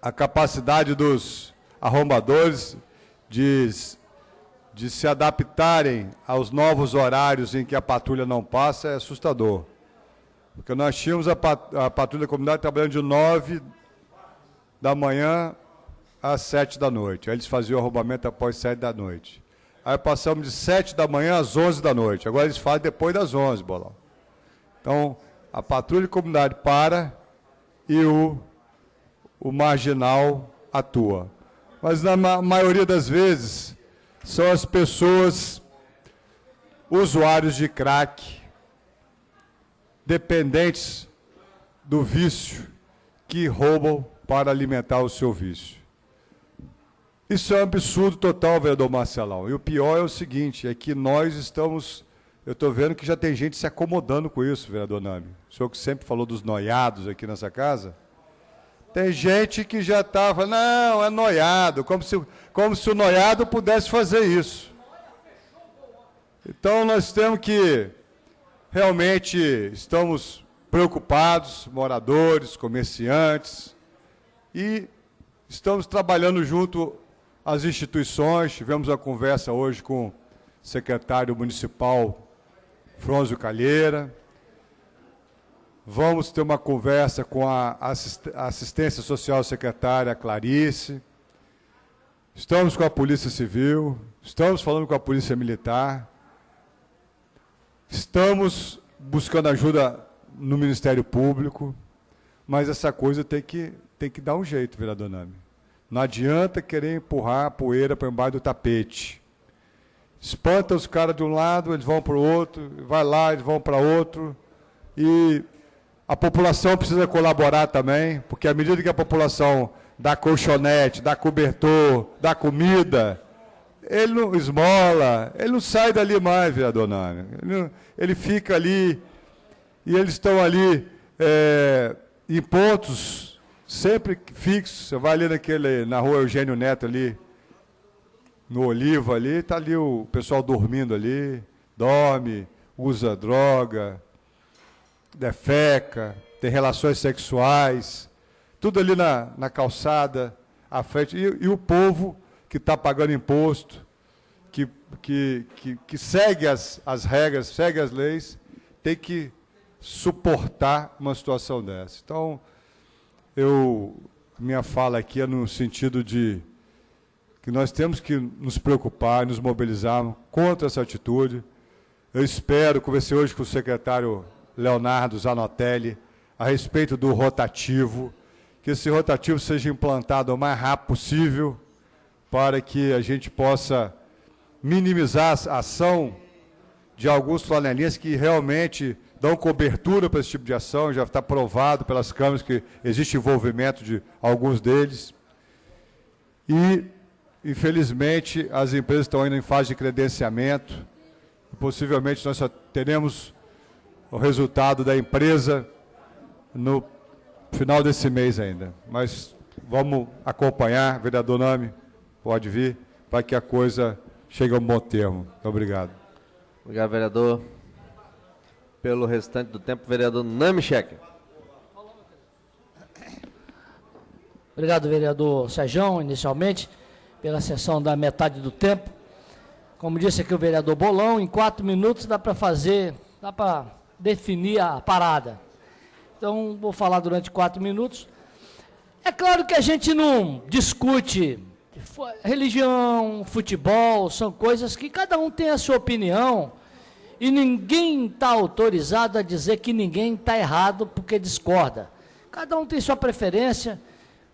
a capacidade dos arrombadores de se adaptarem aos novos horários em que a patrulha não passa é assustador. Porque nós tínhamos a patrulha da comunidade trabalhando de 9 da manhã às 7 da noite. Aí eles faziam o arrombamento após 7 da noite. Aí passamos de 7 da manhã às 11 da noite. Agora eles fazem depois das 11, Bolão. Então, a patrulha de comunidade para e o marginal atua. Mas, na maioria das vezes, são as pessoas usuários de crack, dependentes do vício, que roubam para alimentar o seu vício. Isso é um absurdo total, vereador Marcelão. E o pior é o seguinte, é que nós estamos... Eu estou vendo que já tem gente se acomodando com isso, vereador Nami. O senhor que sempre falou dos noiados aqui nessa casa. Tem gente que já estava, não, é noiado, como se o noiado pudesse fazer isso. Então nós temos que, realmente, estamos preocupados, moradores, comerciantes, e estamos trabalhando junto às instituições. Tivemos uma conversa hoje com o secretário municipal, Frônzio Calheira. Vamos ter uma conversa com a assistência social secretária Clarice. Estamos com a Polícia Civil, estamos falando com a Polícia Militar. Estamos buscando ajuda no Ministério Público, mas essa coisa tem que dar um jeito, vereador Nami. Não adianta querer empurrar a poeira para embaixo do tapete. Espanta os caras de um lado, eles vão para o outro, vai lá, eles vão para outro, e a população precisa colaborar também, porque à medida que a população dá colchonete, dá cobertor, dá comida, ele não esmola, ele não sai dali mais, vereador Nami. Ele fica ali, e eles estão ali em pontos sempre fixos. Você vai ali na rua Eugênio Neto ali, no Oliva ali, está ali o pessoal dormindo ali, dorme, usa droga, defeca, tem relações sexuais, tudo ali na calçada, à frente. E o povo que está pagando imposto, que segue as regras, segue as leis, tem que suportar uma situação dessa. Então, minha fala aqui é no sentido de que nós temos que nos preocupar, nos mobilizar contra essa atitude. Eu espero, conversei hoje com o secretário Leonardo Zanotelli, a respeito do rotativo, que esse rotativo seja implantado o mais rápido possível, para que a gente possa minimizar a ação de alguns flanelinhas que realmente dão cobertura para esse tipo de ação. Já está provado pelas câmeras que existe envolvimento de alguns deles. E, infelizmente, as empresas estão indo em fase de credenciamento. Possivelmente nós só teremos o resultado da empresa no final desse mês ainda. Mas vamos acompanhar, vereador Nami, pode vir, para que a coisa chegue a um bom termo. Muito obrigado. Obrigado, vereador. Pelo restante do tempo, vereador Nami Cheque. Obrigado, vereador Sérgio, inicialmente, pela sessão da metade do tempo. Como disse aqui o vereador Bolão, em 4 minutos dá para definir a parada. Então, vou falar durante 4 minutos. É claro que a gente não discute religião, futebol, são coisas que cada um tem a sua opinião e ninguém está autorizado a dizer que ninguém está errado porque discorda. Cada um tem sua preferência,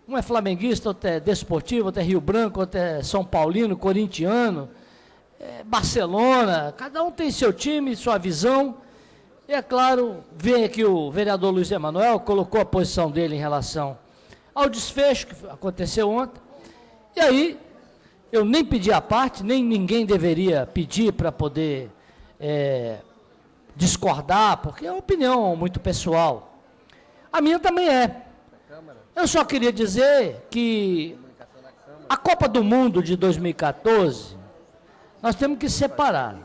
um é flamenguista, outro é desportivo, outro é Rio Branco, outro é São Paulino, corintiano, Barcelona, cada um tem seu time, sua visão. E é claro, vem aqui o vereador Luiz Emanuel, colocou a posição dele em relação ao desfecho que aconteceu ontem. E aí, eu nem pedi a parte, nem ninguém deveria pedir para poder discordar, porque é uma opinião muito pessoal. A minha também é. Eu só queria dizer que a Copa do Mundo de 2014, nós temos que separar.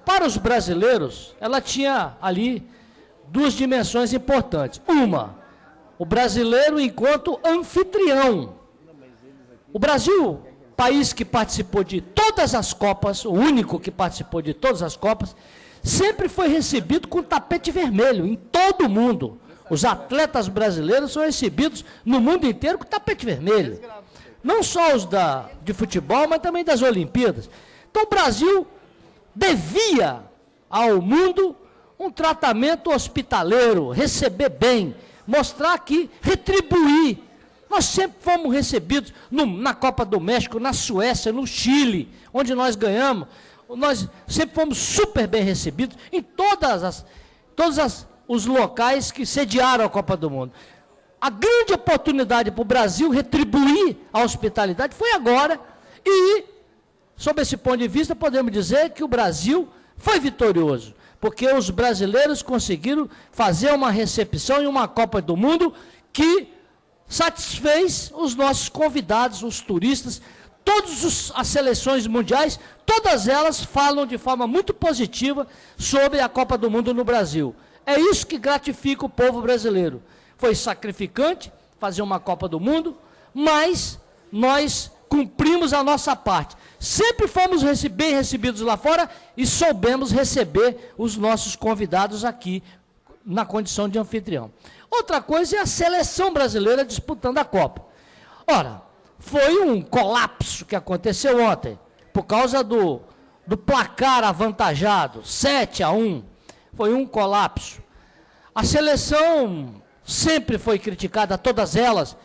Para os brasileiros, ela tinha ali duas dimensões importantes. Uma, o brasileiro enquanto anfitrião. O Brasil, país que participou de todas as Copas, o único que participou de todas as Copas, sempre foi recebido com tapete vermelho, em todo o mundo. Os atletas brasileiros são recebidos no mundo inteiro com tapete vermelho. Não só os de futebol, mas também das Olimpíadas. Então o Brasil devia ao mundo um tratamento hospitaleiro, receber bem, mostrar que retribuir. Nós sempre fomos recebidos na Copa do México, na Suécia, no Chile, onde nós ganhamos. Nós sempre fomos super bem recebidos em todos os locais que sediaram a Copa do Mundo. A grande oportunidade para o Brasil retribuir a hospitalidade foi agora e, sob esse ponto de vista, podemos dizer que o Brasil foi vitorioso, porque os brasileiros conseguiram fazer uma recepção em uma Copa do Mundo que satisfez os nossos convidados, os turistas. Todas as seleções mundiais, todas elas falam de forma muito positiva sobre a Copa do Mundo no Brasil. É isso que gratifica o povo brasileiro. Foi sacrificante fazer uma Copa do Mundo, mas nós cumprimos a nossa parte. Sempre fomos bem recebidos lá fora e soubemos receber os nossos convidados aqui, na condição de anfitrião. Outra coisa é a seleção brasileira disputando a Copa. Ora, foi um colapso que aconteceu ontem, por causa do placar avantajado, 7-1, foi um colapso. A seleção sempre foi criticada, todas elas.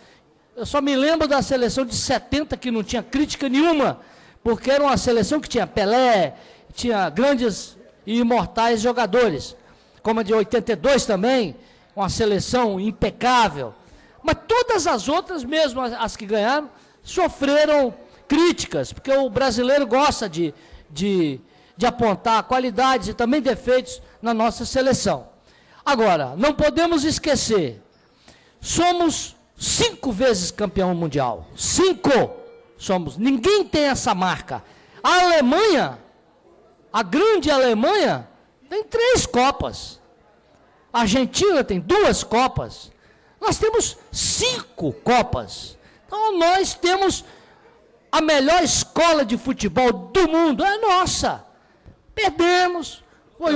Eu só me lembro da seleção de 70, que não tinha crítica nenhuma, porque era uma seleção que tinha Pelé, tinha grandes e imortais jogadores, como a de 82 também, uma seleção impecável. Mas todas as outras, mesmo as que ganharam, sofreram críticas, porque o brasileiro gosta de apontar qualidades e também defeitos na nossa seleção. Agora, não podemos esquecer, somos 5 vezes campeão mundial. 5 somos. Ninguém tem essa marca. A Alemanha, a grande Alemanha, tem 3 Copas. A Argentina tem 2 Copas. Nós temos 5 Copas. Então nós temos a melhor escola de futebol do mundo, é nossa. Perdemos, foi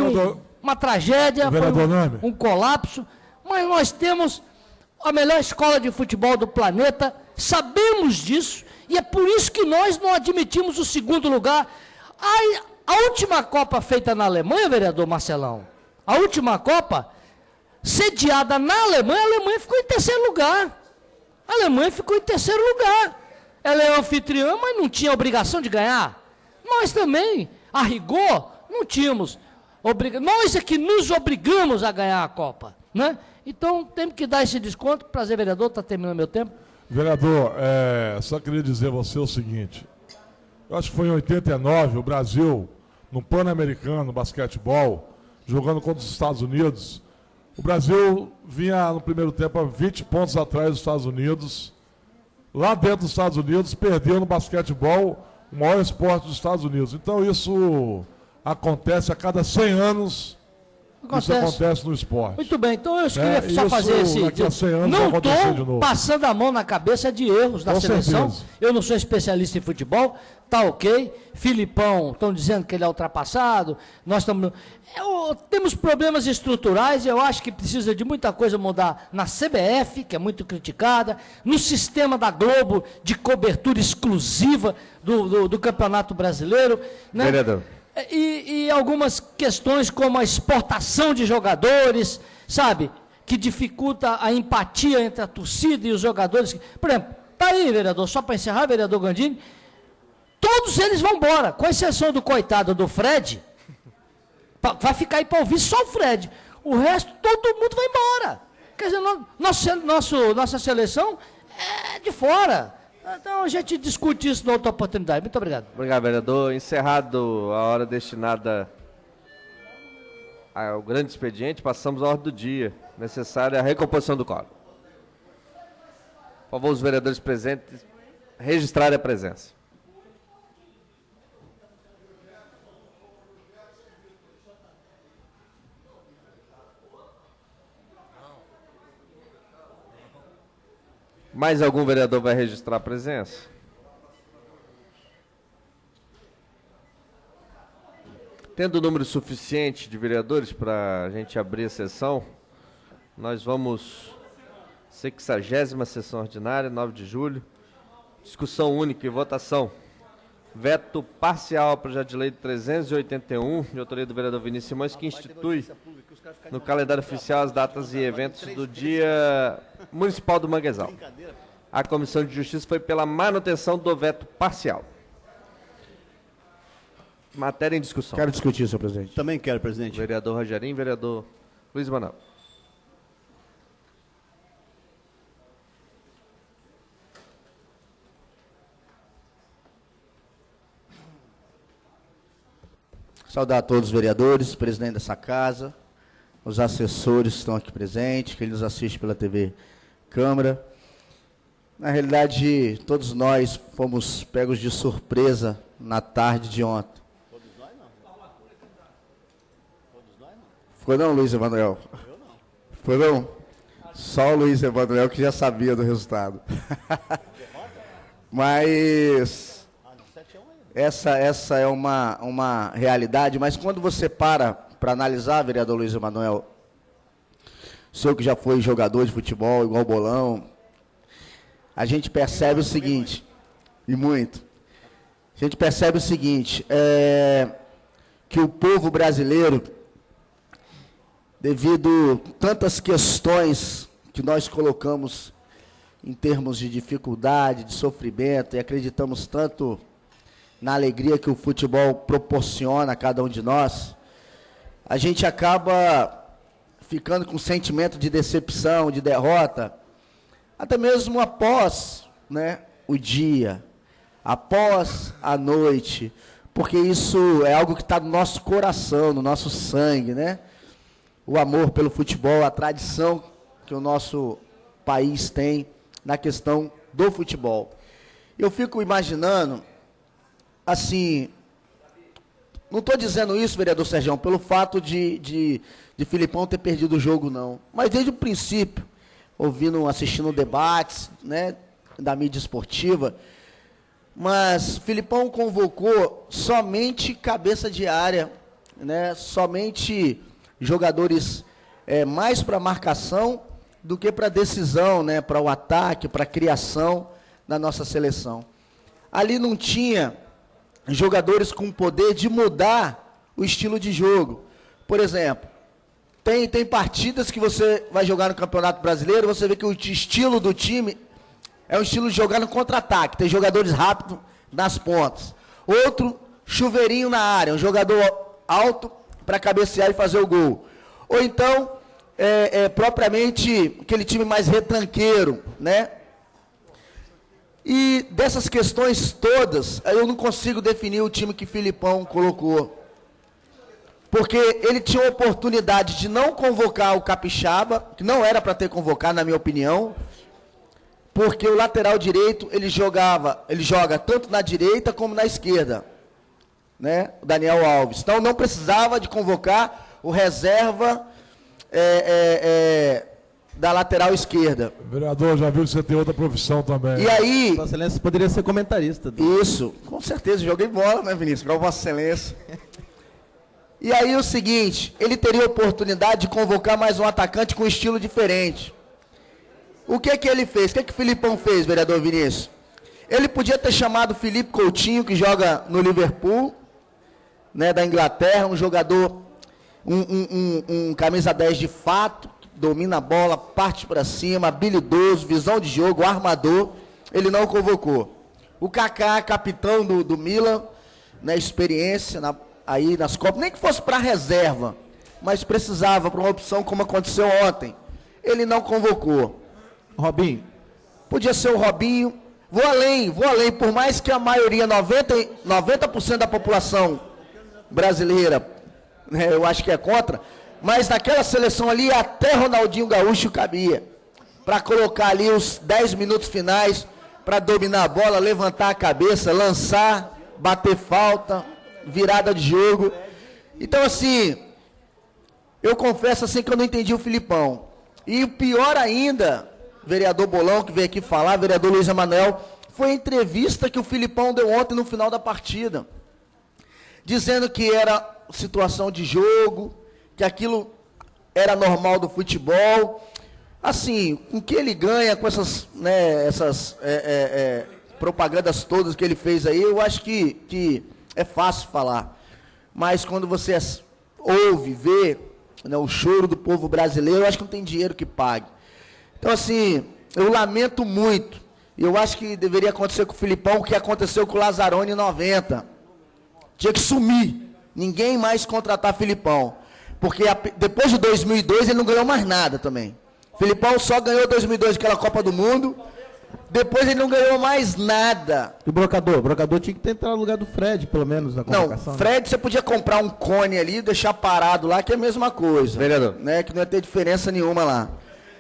uma tragédia, foi um colapso, mas nós temos a melhor escola de futebol do planeta, sabemos disso, e é por isso que nós não admitimos o segundo lugar. A última Copa feita na Alemanha, vereador Marcelão, a última Copa, sediada na Alemanha, a Alemanha ficou em terceiro lugar. A Alemanha ficou em terceiro lugar. Ela é anfitriã, mas não tinha obrigação de ganhar. Nós também, a rigor, não tínhamos. Nós é que nos obrigamos a ganhar a Copa, né? Então, temos que dar esse desconto. Prazer, vereador, está terminando meu tempo. Vereador, só queria dizer a você o seguinte. Eu acho que foi em 89, o Brasil, no Pan-Americano, basquetebol, jogando contra os Estados Unidos. O Brasil vinha no primeiro tempo a 20 pontos atrás dos Estados Unidos. Lá dentro dos Estados Unidos, perdeu no basquetebol o maior esporte dos Estados Unidos. Então isso acontece a cada 100 anos. Isso acontece no esporte. Muito bem, então eu queria só fazer esse... Não estou passando a mão na cabeça de erros da seleção. Certeza. Eu não sou especialista em futebol, tá ok. Filipão, estão dizendo que ele é ultrapassado. Nós estamos... temos problemas estruturais, eu acho que precisa de muita coisa mudar na CBF, que é muito criticada, no sistema da Globo de cobertura exclusiva do Campeonato Brasileiro. Né? Vereador. E algumas questões como a exportação de jogadores, sabe, que dificulta a empatia entre a torcida e os jogadores. Por exemplo, tá aí, vereador, só para encerrar, vereador Gandini, todos eles vão embora, com exceção do coitado do Fred, vai ficar aí para ouvir só o Fred, o resto, todo mundo vai embora. Quer dizer, nossa seleção é de fora. Então a gente discute isso na outra oportunidade. Muito obrigado. Obrigado, vereador. Encerrado a hora destinada ao grande expediente, passamos à ordem do dia. Necessária a recomposição do quórum. Por favor, os vereadores presentes registrarem a presença. Mais algum vereador vai registrar a presença? Tendo o número suficiente de vereadores para a gente abrir a sessão, nós vamos... 60ª sessão ordinária, 9 de julho. Discussão única e votação. Veto parcial ao projeto de lei 381, de autoria do vereador Vinícius Simões, que institui no calendário oficial as datas e eventos do Dia Municipal do Manguezal. A Comissão de Justiça foi pela manutenção do veto parcial. Matéria em discussão. Quero discutir, senhor presidente. Também quero, presidente. Vereador Rogerinho, vereador Luiz Manuel. Saudar a todos os vereadores, presidente dessa casa, os assessores que estão aqui presentes, quem nos assiste pela TV Câmara. Na realidade, todos nós fomos pegos de surpresa na tarde de ontem. Todos nós não. Todos nós não. Foi não, Luiz Emanuel? Eu não. Foi não? Só o Luiz Emanuel que já sabia do resultado. Mas... Essa é uma realidade, mas quando você para analisar, vereador Luiz Emanuel, o senhor que já foi jogador de futebol, igual o Bolão, a gente percebe o seguinte, e muito, a gente percebe o seguinte, que o povo brasileiro, devido a tantas questões que nós colocamos em termos de dificuldade, de sofrimento, e acreditamos tanto na alegria que o futebol proporciona a cada um de nós, a gente acaba ficando com sentimento de decepção, de derrota, até mesmo após, né, o dia, após a noite, porque isso é algo que está no nosso coração, no nosso sangue, né? O amor pelo futebol, a tradição que o nosso país tem na questão do futebol. Eu fico imaginando, assim, não estou dizendo isso, vereador Sergião, pelo fato de Filipão ter perdido o jogo, não. Mas desde o princípio, assistindo debates, né, da mídia esportiva, mas Filipão convocou somente cabeça de área, né, somente jogadores mais para marcação do que para decisão, né, para o ataque, para a criação da nossa seleção. Ali não tinha jogadores com poder de mudar o estilo de jogo. Por exemplo, tem partidas que você vai jogar no Campeonato Brasileiro, você vê que o estilo do time é um estilo de jogar no contra-ataque, tem jogadores rápidos nas pontas. Outro, chuveirinho na área, um jogador alto para cabecear e fazer o gol. Ou então, propriamente, aquele time mais retranqueiro, né? E dessas questões todas, eu não consigo definir o time que Filipão colocou. Porque ele tinha a oportunidade de não convocar o Capixaba, que não era para ter convocado, na minha opinião, porque o lateral direito, ele joga tanto na direita como na esquerda, né? O Daniel Alves. Então não precisava de convocar o reserva da lateral esquerda. Vereador, já viu que você tem outra profissão também. E aí... Vossa Excelência poderia ser comentarista. Isso, com certeza, joguei bola, né, Vinícius? Para Vossa Excelência. E aí o seguinte, ele teria a oportunidade de convocar mais um atacante com estilo diferente. O que ele fez? O que o Filipão fez, vereador Vinícius? Ele podia ter chamado o Felipe Coutinho, que joga no Liverpool, né, da Inglaterra, um jogador, um camisa 10 de fato, domina a bola, parte para cima, habilidoso, visão de jogo, armador. Ele não convocou. O Kaká, capitão do Milan, né, experiência aí nas Copas, nem que fosse para reserva, mas precisava para uma opção como aconteceu ontem. Ele não convocou. Robinho. Podia ser o Robinho. Vou além, por mais que a maioria, 90% da população brasileira, né, eu acho que é contra, mas naquela seleção ali, até Ronaldinho Gaúcho cabia, para colocar ali os 10 minutos finais, para dominar a bola, levantar a cabeça, lançar, bater falta, virada de jogo. Então, assim, eu confesso assim que eu não entendi o Filipão. E o pior ainda, vereador Bolão, que veio aqui falar, vereador Luiz Emanuel, foi a entrevista que o Filipão deu ontem no final da partida, dizendo que era situação de jogo, que aquilo era normal do futebol. Assim, com o que ele ganha, com essas, né, propagandas todas que ele fez aí, eu acho que é fácil falar. Mas quando você ouve, vê, né, o choro do povo brasileiro, eu acho que não tem dinheiro que pague. Então, assim, eu lamento muito. Eu acho que deveria acontecer com o Filipão o que aconteceu com o Lazzaroni em 90. Tinha que sumir. Ninguém mais contratar Filipão. Porque depois de 2002 ele não ganhou mais nada também. Filipão só ganhou 2002 aquela Copa do Mundo. Depois ele não ganhou mais nada. E o brocador tinha que tentar no lugar do Fred, pelo menos, na convocação. Não, Fred, você podia comprar um cone ali e deixar parado lá, que é a mesma coisa. Vereador. Né, que não ia ter diferença nenhuma lá.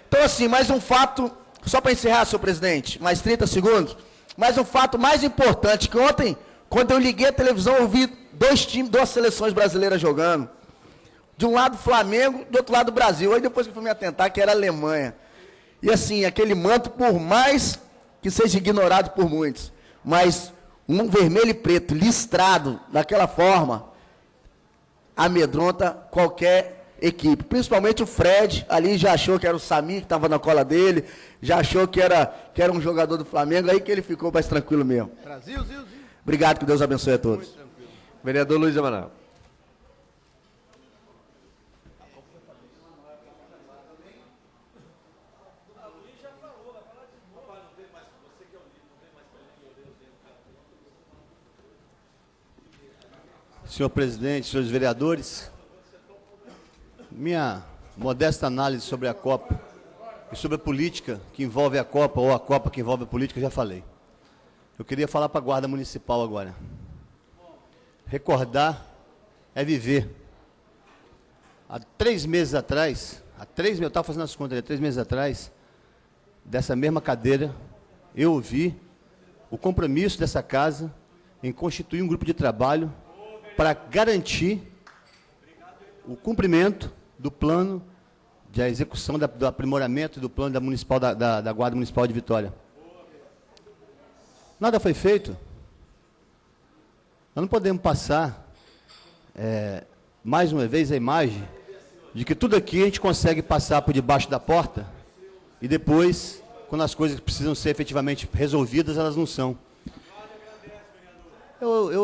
Então, assim, mais um fato, só para encerrar, senhor presidente, mais 30 segundos, mais um fato mais importante, que ontem, quando eu liguei a televisão, eu vi duas seleções brasileiras jogando. De um lado Flamengo, do outro lado Brasil. Aí depois que eu fui me atentar, que era a Alemanha. E assim, aquele manto, por mais que seja ignorado por muitos, mas um vermelho e preto listrado daquela forma, amedronta qualquer equipe. Principalmente o Fred, ali já achou que era o Samir, que estava na cola dele, já achou que era um jogador do Flamengo, aí que ele ficou mais tranquilo mesmo. Brasil. Obrigado, que Deus abençoe a todos. Vereador Luiz Emanuel. Senhor presidente, senhores vereadores, minha modesta análise sobre a Copa e sobre a política que envolve a Copa, ou a Copa que envolve a política, já falei. Eu queria falar para a Guarda Municipal agora. Recordar é viver. Há 3 meses atrás, eu estava fazendo as contas, 3 meses atrás, dessa mesma cadeira, eu ouvi o compromisso dessa casa em constituir um grupo de trabalho para garantir o cumprimento do plano de execução do aprimoramento do plano da Guarda Municipal de Vitória. Nada foi feito. Nós não podemos passar, mais uma vez, a imagem de que tudo aqui a gente consegue passar por debaixo da porta e depois, quando as coisas precisam ser efetivamente resolvidas, elas não são.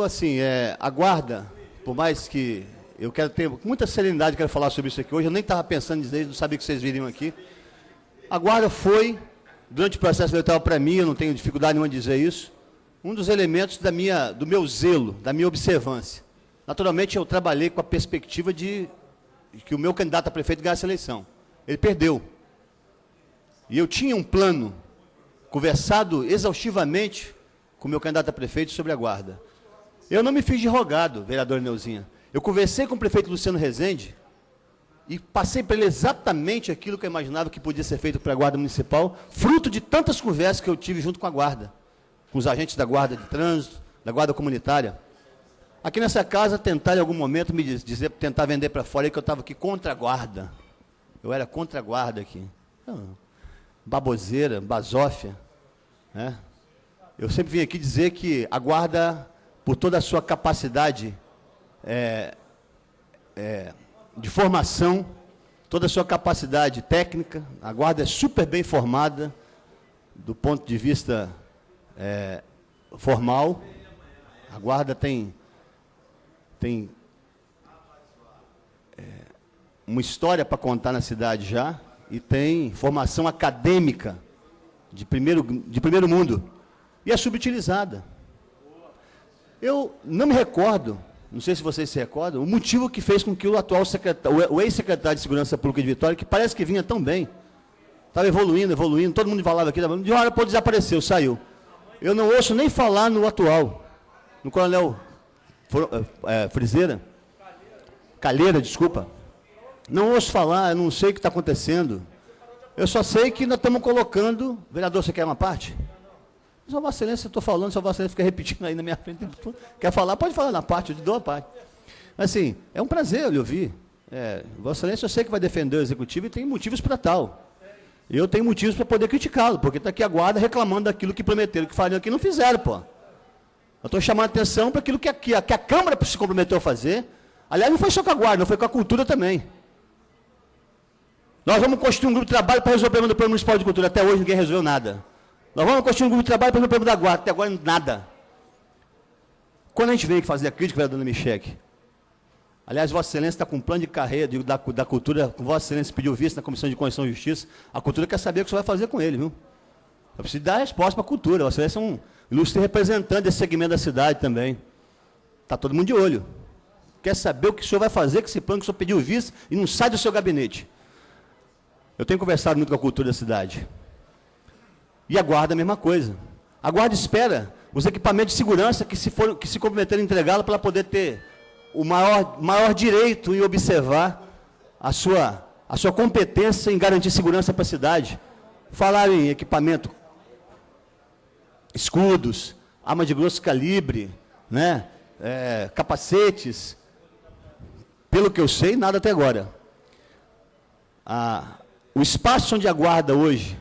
Assim, a Guarda, por mais que eu quero ter muita serenidade, quero falar sobre isso aqui hoje, eu nem estava pensando em dizer, não sabia que vocês viriam aqui. A Guarda foi, durante o processo eleitoral para mim, eu não tenho dificuldade nenhuma de dizer isso, um dos elementos do meu zelo, da minha observância. Naturalmente, eu trabalhei com a perspectiva de que o meu candidato a prefeito ganhasse a eleição. Ele perdeu. E eu tinha um plano, conversado exaustivamente com o meu candidato a prefeito sobre a Guarda. Eu não me fiz de rogado, vereador Neuzinha. Eu conversei com o prefeito Luciano Rezende e passei para ele exatamente aquilo que eu imaginava que podia ser feito para a Guarda Municipal, fruto de tantas conversas que eu tive junto com a Guarda, com os agentes da Guarda de Trânsito, da Guarda Comunitária. Aqui nessa casa, tentar em algum momento me dizer, tentar vender para fora que eu estava aqui contra a Guarda. Eu era contra a Guarda aqui. Baboseira, basófia, né? Eu sempre vim aqui dizer que a Guarda, por toda a sua capacidade de formação, toda a sua capacidade técnica, a Guarda é super bem formada do ponto de vista formal. A Guarda tem uma história para contar na cidade já e tem formação acadêmica de primeiro mundo. E é subutilizada. Eu não me recordo, não sei se vocês se recordam, o motivo que fez com que o atual o ex-secretário de Segurança Pública de Vitória, que parece que vinha tão bem, estava evoluindo, todo mundo falava aqui, de uma hora para desapareceu, saiu. Eu não ouço nem falar no atual, no coronel Calheira, desculpa. Não ouço falar, eu não sei o que está acontecendo. Eu só sei que nós estamos colocando... Vereador, você quer uma parte? Só Vossa Excelência, eu estou falando, só Vossa Excelência fica repetindo aí na minha frente. Quer falar? Pode falar na parte, eu te dou a parte. Assim, é um prazer lhe ouvir. Vossa Excelência, eu sei que vai defender o Executivo e tem motivos para tal. Eu tenho motivos para poder criticá-lo, porque está aqui a guarda reclamando daquilo que prometeram, que fariam aqui e não fizeram, pô. Eu estou chamando a atenção para aquilo que a Câmara se comprometeu a fazer. Aliás, não foi só com a guarda, não foi com a cultura também. Nós vamos construir um grupo de trabalho para resolver o problema do Plano Municipal de Cultura. Até hoje ninguém resolveu nada. Nós vamos construir um grupo de trabalho para resolver o problema da guarda. Até agora nada. Quando a gente vem aqui fazer a crítica, vereador Michele, aliás, Vossa Excelência está com um plano de carreira da cultura, com Vossa Excelência pediu visto na Comissão de Constituição e Justiça, a cultura quer saber o que você vai fazer com ele, viu? Eu preciso dar resposta para a cultura. Vossa Excelência é um ilustre representante desse segmento da cidade também. Está todo mundo de olho. Quer saber o que o senhor vai fazer com esse plano que o senhor pediu visto e não sai do seu gabinete. Eu tenho conversado muito com a cultura da cidade. E a guarda a mesma coisa. A guarda espera os equipamentos de segurança que se comprometerem a entregá-la para ela poder ter o maior direito em observar a sua competência em garantir segurança para a cidade. Falaram em equipamento, escudos, arma de grosso calibre, né, capacetes. Pelo que eu sei, nada até agora. O espaço onde a guarda hoje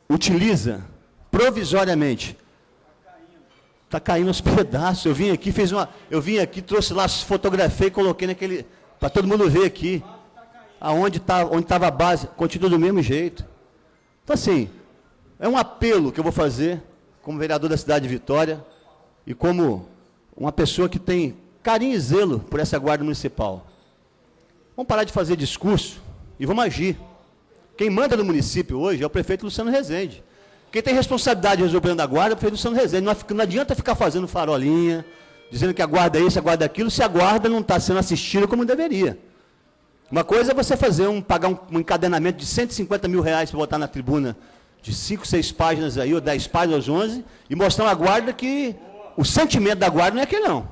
utiliza provisoriamente está caindo aos pedaços. Eu vim aqui, trouxe lá, fotografei e coloquei naquele para todo mundo ver aqui onde estava a base, continua do mesmo jeito. Então assim, é um apelo que eu vou fazer como vereador da cidade de Vitória e como uma pessoa que tem carinho e zelo por essa guarda municipal. Vamos parar de fazer discurso e vamos agir. Quem manda no município hoje é o prefeito Luciano Rezende. Quem tem responsabilidade de resolver o problema da guarda é o prefeito Luciano Rezende. Não adianta ficar fazendo farolinha, dizendo que a guarda é isso, a guarda é aquilo, se a guarda não está sendo assistida como deveria. Uma coisa é você pagar um encadenamento de 150 mil reais para botar na tribuna de 5, 6 páginas aí, ou 10 páginas, ou 11, e mostrar uma guarda que o sentimento da guarda não é aquele não.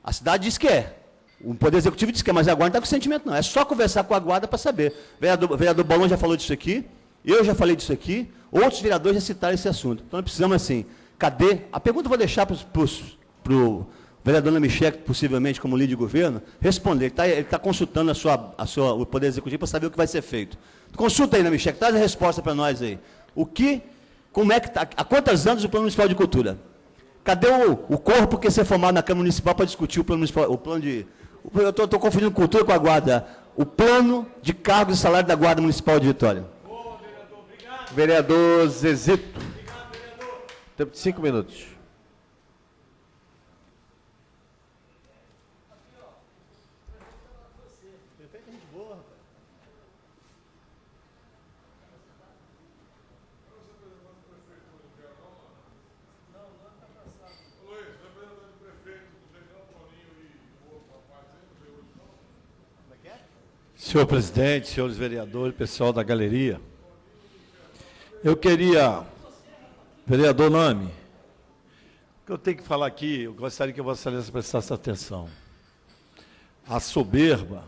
A cidade diz que é. O Poder Executivo diz que é, mas a guarda não está com sentimento não. É só conversar com a guarda para saber. O vereador Bolon já falou disso aqui, eu já falei disso aqui, outros vereadores já citaram esse assunto. Então nós precisamos assim, cadê? A pergunta eu vou deixar para o vereador Michele, possivelmente como líder de governo, responder. Ele está consultando o Poder Executivo para saber o que vai ser feito. Consulta aí, Michele, traz a resposta para nós aí. Como é que está, há quantos anos o Plano Municipal de Cultura? Cadê o corpo que ia ser formado na Câmara Municipal para discutir o plano municipal, eu estou confundindo cultura com a guarda. O plano de cargos e salário da Guarda Municipal de Vitória. Boa, vereador. Obrigado. Vereador Zezito. Obrigado, vereador. Tempo de 5 minutos. Senhor presidente, senhores vereadores, pessoal da galeria, eu queria, vereador Nami, o que eu tenho que falar aqui, eu gostaria que a Vossa Excelência prestasse atenção. A soberba,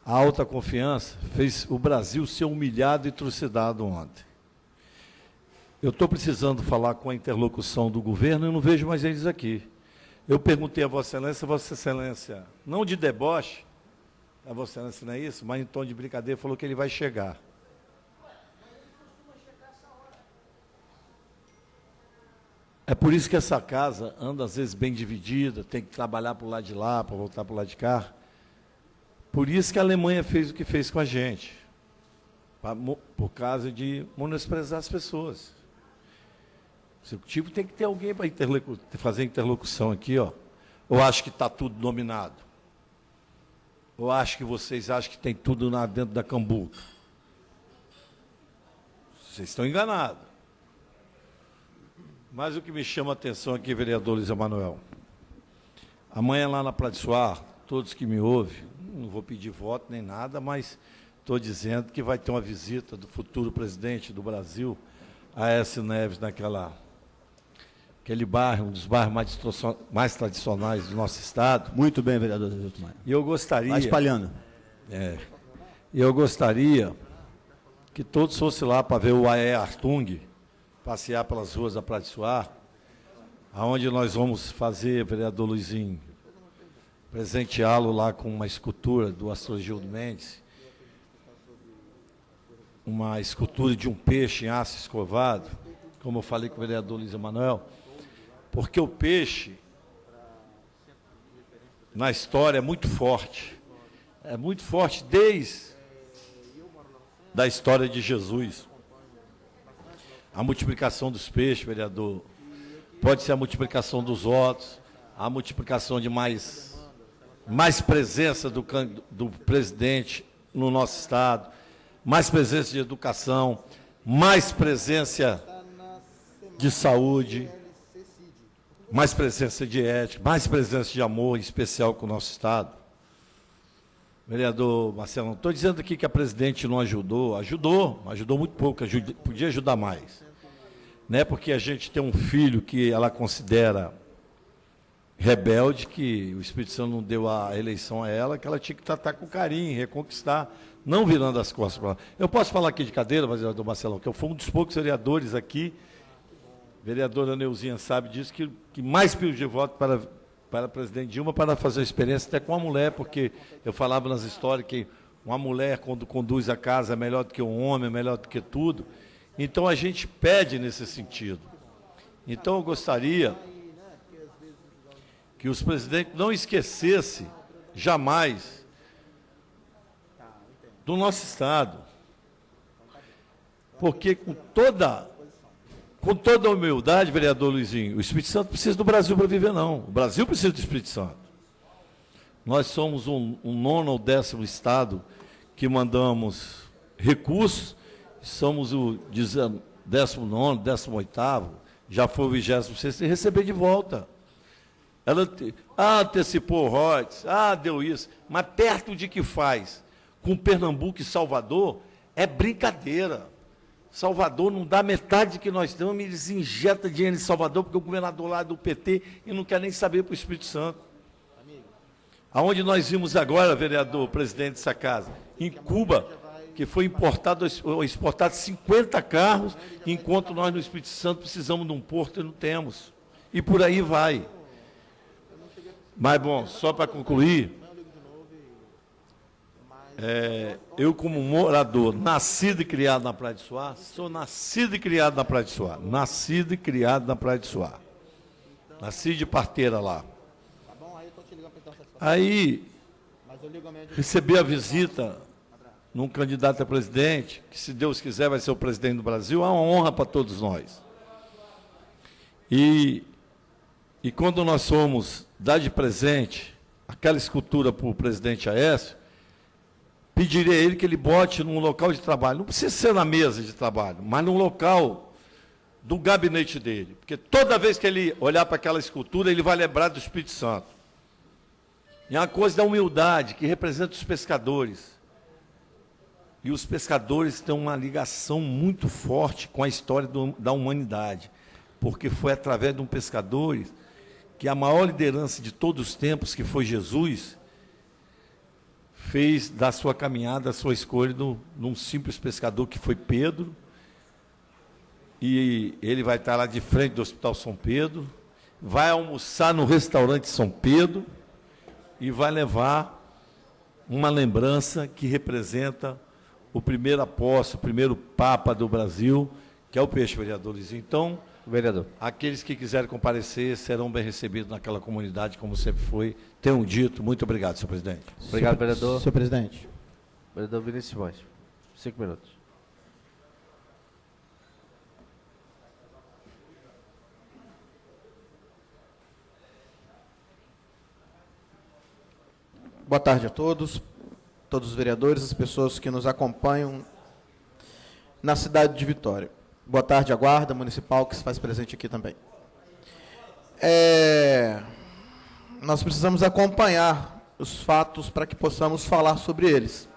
a alta confiança, fez o Brasil ser humilhado e trucidado ontem. Eu estou precisando falar com a interlocução do governo e não vejo mais eles aqui. Eu perguntei a Vossa Excelência, não de deboche, a Vossa Excelência não é isso, mas em tom de brincadeira falou que ele vai chegar. É por isso que essa casa anda às vezes bem dividida, tem que trabalhar para o lado de lá, para voltar para o lado de cá. Por isso que a Alemanha fez o que fez com a gente, por causa de menosprezar as pessoas. O executivo tem que ter alguém para fazer interlocução aqui, ó. Ou acho que está tudo dominado? Ou acho que vocês acham que tem tudo lá dentro da cambuca? Vocês estão enganados. Mas o que me chama a atenção aqui, vereador Luiz Emanuel, amanhã lá na Praia de Suar, todos que me ouvem, não vou pedir voto nem nada, mas estou dizendo que vai ter uma visita do futuro presidente do Brasil, Aécio Neves, aquele bairro, um dos bairros mais tradicionais do nosso estado. Muito bem, vereador Zezito Maia. E eu gostaria... Vai espalhando. E eu gostaria que todos fossem lá para ver o Aé Artung, passear pelas ruas da Praia de Suar, aonde nós vamos fazer, vereador Luizinho, presenteá-lo lá com uma escultura do Astrogildo Mendes, uma escultura de um peixe em aço escovado, como eu falei com o vereador Luiz Emanuel, porque o peixe, na história, é muito forte desde a história de Jesus. A multiplicação dos peixes, vereador, pode ser a multiplicação dos votos, a multiplicação de mais presença do presidente no nosso Estado, mais presença de educação, mais presença de saúde, mais presença de ética, mais presença de amor, em especial com o nosso Estado. Vereador Marcelo, não estou dizendo aqui que a presidente não ajudou, ajudou muito pouco, podia ajudar mais. Né? Porque a gente tem um filho que ela considera rebelde, que o Espírito Santo não deu a eleição a ela, que ela tinha que tratar com carinho, reconquistar, não virando as costas para ela. Eu posso falar aqui de cadeira, vereador Marcelão, que eu fui um dos poucos vereadores aqui, vereadora Neuzinha sabe disso, que mais pediu de voto para a presidente Dilma, para fazer a experiência até com a mulher, porque eu falava nas histórias que uma mulher, quando conduz a casa, é melhor do que um homem, é melhor do que tudo. Então, a gente pede nesse sentido. Então, eu gostaria que os presidentes não esquecessem jamais do nosso Estado. Porque, com toda a humildade, vereador Luizinho, o Espírito Santo precisa do Brasil para viver, não. O Brasil precisa do Espírito Santo. Nós somos um 9º ou 10º Estado que mandamos recursos, somos o 19º, 18º, já foi o 26º, e receber de volta. Ela antecipou o ROTS, deu isso, mas perto de que faz? Com Pernambuco e Salvador, é brincadeira. Salvador não dá metade que nós temos, eles injetam dinheiro em Salvador, porque o governador lá é do PT e não quer nem saber para o Espírito Santo. Aonde nós vimos agora, vereador, presidente dessa casa, em Cuba, que foi exportado 50 carros, enquanto nós no Espírito Santo precisamos de um porto e não temos. E por aí vai. Mas, bom, só para concluir, eu como morador, nascido e criado na Praia de Suá, sou nascido e criado na Praia de Suá, nasci de parteira lá. Aí, recebi a visita num candidato a presidente, que se Deus quiser vai ser o presidente do Brasil, é uma honra para todos nós. E quando nós fomos dar de presente aquela escultura para o presidente Aécio, pediria a ele que ele bote num local de trabalho, não precisa ser na mesa de trabalho, mas num local do gabinete dele, porque toda vez que ele olhar para aquela escultura, ele vai lembrar do Espírito Santo. E é uma coisa da humildade, que representa os pescadores. E os pescadores têm uma ligação muito forte com a história da humanidade, porque foi através de um pescador que a maior liderança de todos os tempos, que foi Jesus, fez da sua caminhada a sua escolha num simples pescador que foi Pedro, e ele vai estar lá de frente do Hospital São Pedro, vai almoçar no restaurante São Pedro e vai levar uma lembrança que representa o primeiro apóstolo, o primeiro Papa do Brasil, que é o peixe, vereadores. Então, vereador, aqueles que quiserem comparecer serão bem recebidos naquela comunidade, como sempre foi. Tenham dito. Muito obrigado, senhor presidente. Obrigado, vereador. Senhor presidente. Vereador Vinícius Simões. 5 minutos. Boa tarde a todos os vereadores, as pessoas que nos acompanham na cidade de Vitória. Boa tarde à Guarda Municipal, que se faz presente aqui também. Nós precisamos acompanhar os fatos para que possamos falar sobre eles.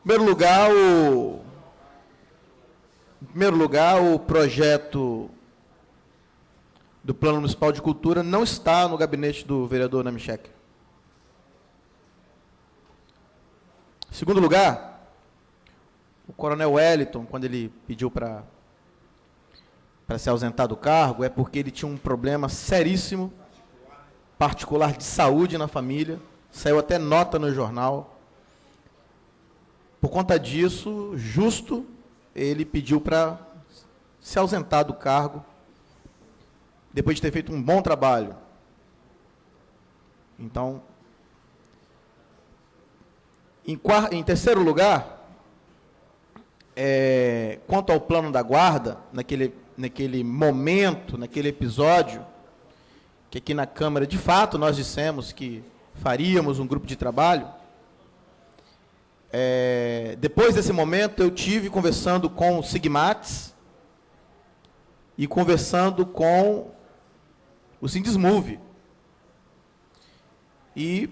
Em primeiro lugar, o projeto do Plano Municipal de Cultura não está no gabinete do vereador Namichek. Em segundo lugar, o coronel Wellington, quando ele pediu para se ausentar do cargo, é porque ele tinha um problema seríssimo, particular de saúde na família, saiu até nota no jornal, por conta disso, justo, ele pediu para se ausentar do cargo, depois de ter feito um bom trabalho. Então, em terceiro lugar, quanto ao plano da guarda, naquele momento, naquele episódio, que aqui na Câmara, de fato, nós dissemos que faríamos um grupo de trabalho. Depois desse momento, eu tive conversando com o Sigmates e conversando com o Sindismove. E,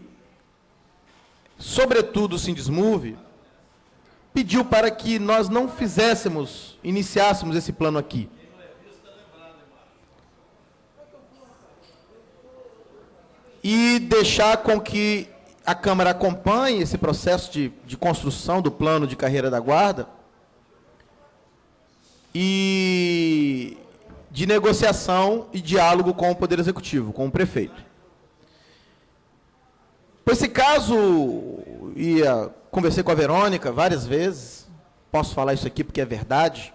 sobretudo, o Sindismove pediu para que nós não iniciássemos esse plano aqui. E deixar com que a Câmara acompanhe esse processo de construção do plano de carreira da Guarda e de negociação e diálogo com o Poder Executivo, com o prefeito. Por esse caso, conversei com a Verônica várias vezes, posso falar isso aqui porque é verdade,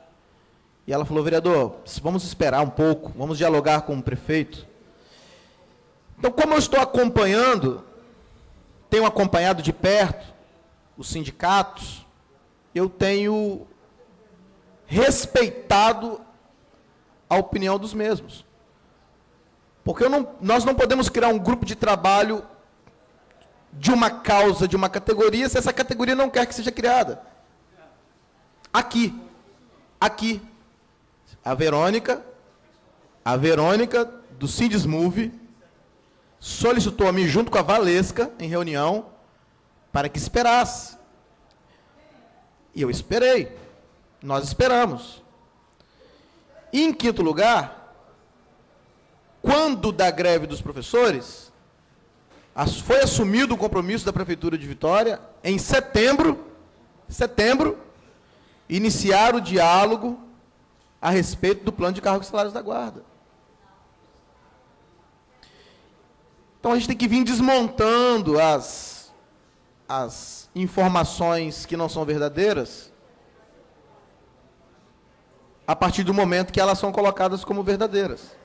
e ela falou: vereador, vamos esperar um pouco, vamos dialogar com o prefeito. Então, como eu estou acompanhando, tenho acompanhado de perto os sindicatos, eu tenho respeitado a opinião dos mesmos. Porque nós não podemos criar um grupo de trabalho de uma causa, de uma categoria, se essa categoria não quer que seja criada. Aqui, a Verônica do Sindismove solicitou a mim, junto com a Valesca, em reunião, para que esperasse. E eu esperei. Nós esperamos. E, em quinto lugar, quando da greve dos professores, foi assumido o compromisso da Prefeitura de Vitória, em setembro, iniciar o diálogo a respeito do plano de cargos e salários da Guarda. Então, a gente tem que vir desmontando as informações que não são verdadeiras a partir do momento que elas são colocadas como verdadeiras.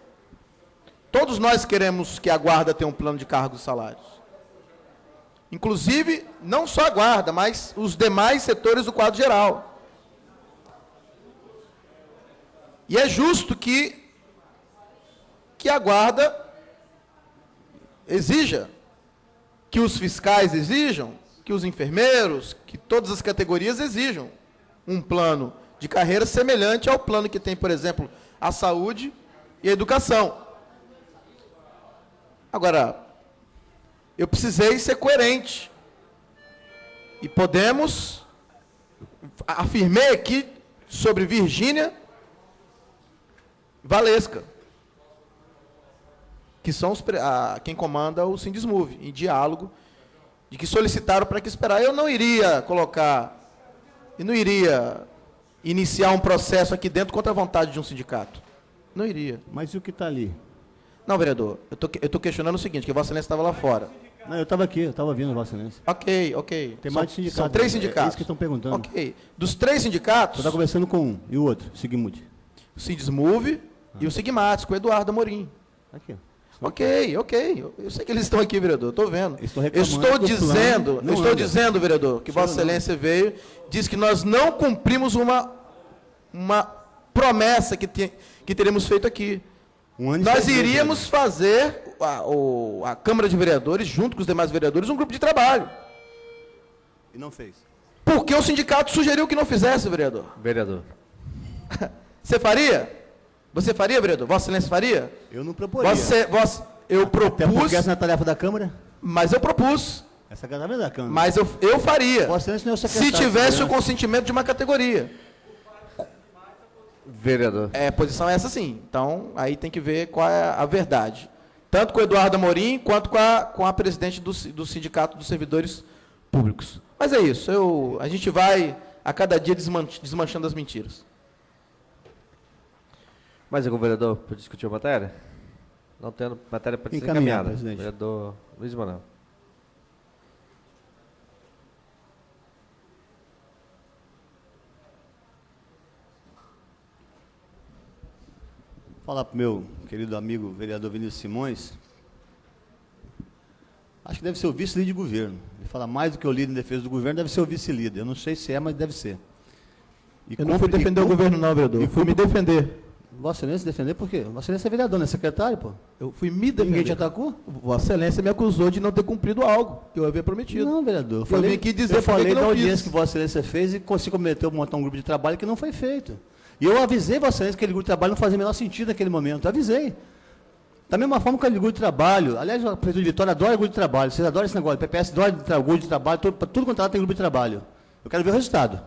Todos nós queremos que a Guarda tenha um plano de cargos e salários. Inclusive, não só a Guarda, mas os demais setores do quadro geral. E é justo que a Guarda exija, que os fiscais exijam, que os enfermeiros, que todas as categorias exijam um plano de carreira semelhante ao plano que tem, por exemplo, a saúde e a educação. Agora, eu precisei ser coerente. E afirmei aqui sobre Virgínia Valesca, que são quem comanda o Sindismove, em diálogo, de que solicitaram para que esperar. Eu não iria iniciar um processo aqui dentro contra a vontade de um sindicato. Não iria. Mas e o que está ali? Não, vereador, eu estou questionando o seguinte, que Vossa Excelência estava lá fora. Não, eu estava aqui, eu estava ouvindo Vossa Excelência. Ok. Tem mais de sindicatos. São 3 sindicatos. É isso que estão perguntando. Ok. Dos 3 sindicatos... Você está conversando com um e o outro, o Sigmund. O Sindismove e o Sigmates, com o Eduardo Amorim. Aqui. Ok. Eu sei que eles estão aqui, vereador, estou vendo. Estou dizendo, vereador, que Vossa Excelência veio, disse que nós não cumprimos uma promessa que teremos feito aqui. Nós iríamos fazer, a Câmara de Vereadores, junto com os demais vereadores, um grupo de trabalho. E não fez. Porque o sindicato sugeriu que não fizesse, vereador. Vereador. Você faria? Você faria, vereador? Vossa Excelência faria? Eu não proporia. Eu propus... Até porque essa não é a tarefa da Câmara? Mas eu propus. Essa é a tarefa da Câmara. Mas eu faria. Vossa Excelência não é o secretário se tivesse o consentimento de uma categoria. Vereador. A posição é essa sim. Então, aí tem que ver qual é a verdade. Tanto com o Eduardo Amorim, quanto com a presidente do Sindicato dos Servidores Públicos. Mas é isso. A gente vai, a cada dia, desmanchando as mentiras. Mais algum vereador para discutir a matéria? Não tendo matéria para ser encaminhada. Presidente. Vereador Luiz Manuel. falar para o meu querido amigo vereador Vinícius Simões. Acho que deve ser o vice-líder de governo. Ele fala mais do que o líder em defesa do governo, deve ser o vice-líder. Eu não sei se é, mas deve ser. Eu não fui defender o governo não, vereador. Eu fui me defender. Vossa Excelência defender por quê? Vossa Excelência é vereador, não é secretário, pô? Eu fui me defender. Ninguém te atacou? Vossa Excelência me acusou de não ter cumprido algo que eu havia prometido. Não, vereador. Eu vim aqui dizer eu falei que da não audiência fiz. que Vossa Excelência fez e se comprometeu a montar um grupo de trabalho que não foi feito. E eu avisei Vossa Excelência que aquele grupo de trabalho não fazia o menor sentido naquele momento. Eu avisei. Da mesma forma que aquele grupo de trabalho, aliás, o prefeito de Vitória adora grupo de trabalho, vocês adoram esse negócio, o PPS adora grupo de trabalho, tudo quanto ela tem grupo de trabalho. Eu quero ver o resultado.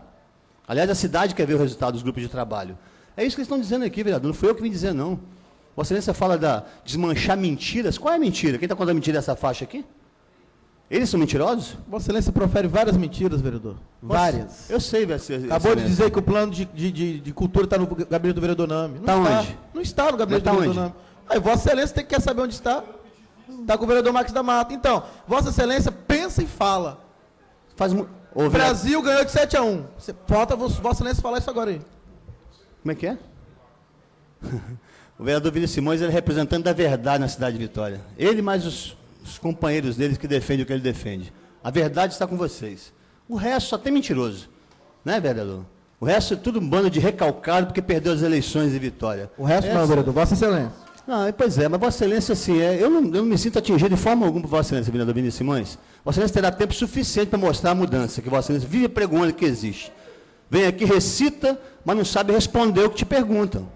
Aliás, a cidade quer ver o resultado dos grupos de trabalho. É isso que eles estão dizendo aqui, vereador, não fui eu que vim dizer, não. Vossa Excelência fala da desmanchar mentiras. Qual é a mentira? Quem está contando a mentira dessa faixa aqui? Eles são mentirosos? Vossa Excelência profere várias mentiras, vereador. Várias. Eu sei, Vossa Excelência. Acabou de dizer que o plano de cultura está no gabinete do vereador Nami. Não Está está. onde? Não está no gabinete Mas do tá vereador onde? Nami. Aí, Vossa Excelência quer saber onde está. Está com o vereador Max da Mata. Então, Vossa Excelência pensa e fala. O Brasil ganhou de 7-1. Falta Vossa Excelência falar isso agora aí. Como é que é? O vereador Vinícius Simões é representante da verdade na cidade de Vitória. Ele mais os companheiros deles que defendem o que ele defende. A verdade está com vocês. O resto só tem mentiroso. Né, vereador? O resto é tudo um bando de recalcado porque perdeu as eleições de Vitória. O resto não, vereador. Vossa Excelência. Não, pois é, mas Vossa Excelência, assim, eu não me sinto atingido de forma alguma por Vossa Excelência, vereador Vinícius Simões. Vossa Excelência terá tempo suficiente para mostrar a mudança, que Vossa Excelência vive pregoando que existe. Vem aqui, recita, mas não sabe responder o que te perguntam.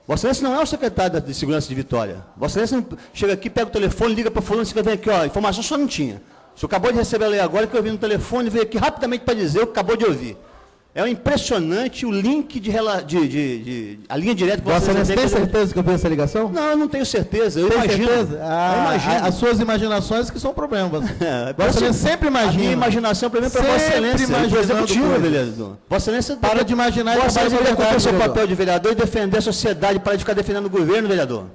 Vossa Excelência não é o secretário de Segurança de Vitória. Vossa Excelência não chega aqui, pega o telefone, liga para o fulano e vem aqui, ó, informação só não tinha. O senhor acabou de receber a lei agora, que eu vi no telefone, veio aqui rapidamente para dizer o que acabou de ouvir. É impressionante o link a linha direta que Vossa Excelência tem certeza que eu vi essa ligação? Não, eu não tenho certeza. Eu Tem imagino. certeza? Eu imagino. As suas imaginações que são o problema. Vossa Excelência sempre A imagina. minha imaginação, para mim, para Vossa Excelência. imaginando Executivo, coisas. vereador. Vossa Excelência. Para de imaginar e Vossa trabalhar de Excelência verdade, tem seu vereador. papel de vereador e defender a sociedade, para de ficar defendendo o governo, vereador.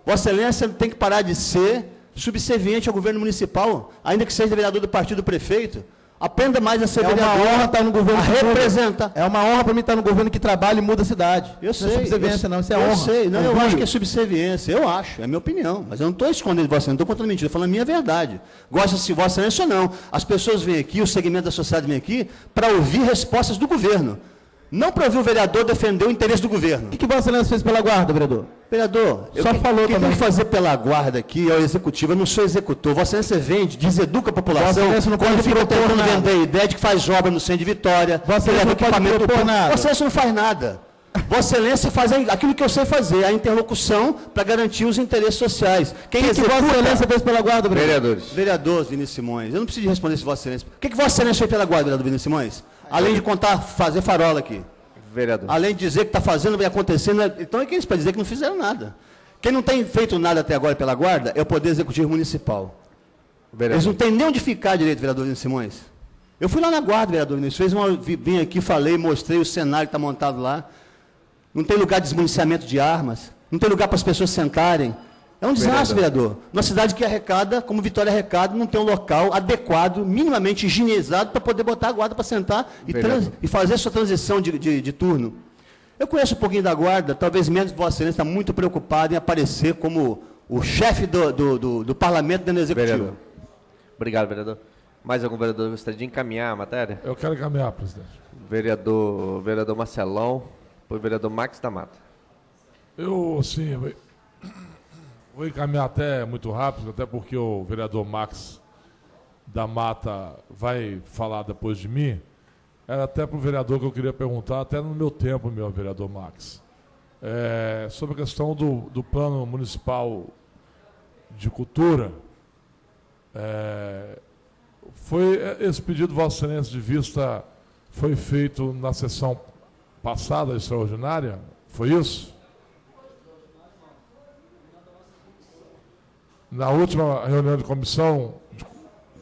Vossa Excelência tem que parar de ser subserviente ao governo municipal, ainda que seja vereador do partido do prefeito. Aprenda mais a ser vereador. É uma honra estar no governo a que muda. representa. É uma honra para mim estar no governo que trabalha e muda a cidade. Eu sei. Não é subserviência, não. Isso é honra. Eu sei. Não, eu Orgulho. acho que é subserviência. Eu acho. É a minha opinião. Mas eu não estou escondendo de Vossa Excelência, não estou contando mentira. Estou falando a minha verdade. Gosta-se de Vossa Excelência ou não. As pessoas vêm aqui, o segmento da sociedade vem aqui, para ouvir respostas do governo. Não para ouvir o vereador defender o interesse do governo. O que Vossa Excelência fez pela guarda, vereador? Vereador, quem tem que fazer pela guarda aqui é o executivo, eu não sou executor. Vossa Excelência vende, deseduca a população, Vossa Excelência não quando pode fica propor tentando nada. vender a ideia de que faz obra no centro de Vitória, Vossa que leva Excelência não pode equipamento propor público. nada. Vossa Excelência não faz nada. Vossa Excelência faz aquilo que eu sei fazer, a interlocução para garantir os interesses sociais. O que Vossa Excelência fez pela guarda, vereador? Vereador Vinícius Simões, eu não preciso responder isso, Vossa Excelência. O que Vossa Excelência fez pela guarda, vereador Vinícius Simões? Além de fazer farola aqui. Vereador. Além de dizer que está fazendo, vai acontecendo. Então é que eles para dizer que não fizeram nada. Quem não tem feito nada até agora pela guarda é o Poder Executivo Municipal. Vereador. Eles não têm nem onde ficar direito, vereador Vinícius Simões. Eu fui lá na guarda, vereador Vinícius. Vim aqui, falei, mostrei o cenário que está montado lá. Não tem lugar de desmuniciamento de armas. Não tem lugar para as pessoas sentarem. É um desastre, vereador. Numa cidade que arrecada, como Vitória arrecada, não tem um local adequado, minimamente higienizado, para poder botar a guarda para sentar e fazer a sua transição de turno. Eu conheço um pouquinho da guarda, talvez menos Vossa Excelência está muito preocupado em aparecer como o chefe do parlamento dentro do executivo. Vereador. Obrigado, vereador. Mais algum vereador gostaria de encaminhar a matéria? Eu quero encaminhar, presidente. Vereador Marcelão, depois vereador Max da Mata. Eu, sim, vou encaminhar até muito rápido, até porque o vereador Max da Mata vai falar depois de mim. Era até para o vereador que eu queria perguntar, até no meu tempo, meu vereador Max, sobre a questão do plano municipal de cultura. Esse pedido de Vossa Excelência de vista foi feito na sessão passada, extraordinária? Foi isso? Na última reunião de comissão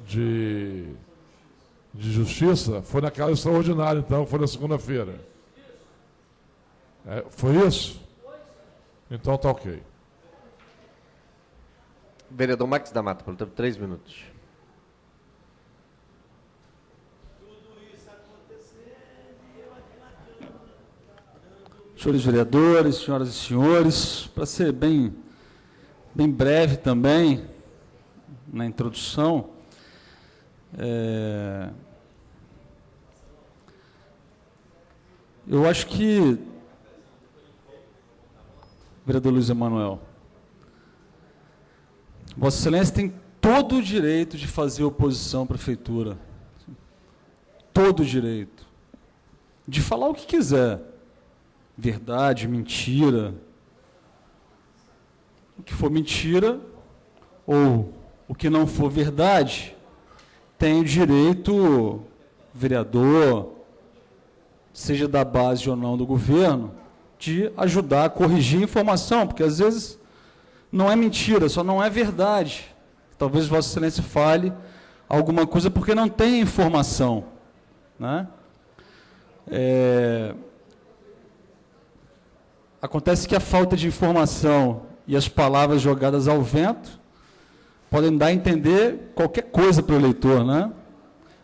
de Justiça, foi naquela extraordinária, então, foi na segunda-feira. Foi isso? Então tá ok. Vereador Max da Mata, por tempo 3 minutos. senhores vereadores, senhoras e senhores, para ser bem breve também na introdução, eu acho que, vereador Luiz Emanuel, Vossa Excelência tem todo o direito de fazer oposição à prefeitura, todo o direito, de falar o que quiser, verdade, mentira, o que for mentira ou o que não for verdade, tem o direito, vereador, seja da base ou não do governo, de ajudar a corrigir a informação, porque às vezes não é mentira, só não é verdade. Talvez Vossa Excelência fale alguma coisa porque não tem informação, né? Acontece que a falta de informação e as palavras jogadas ao vento podem dar a entender qualquer coisa para o eleitor, né?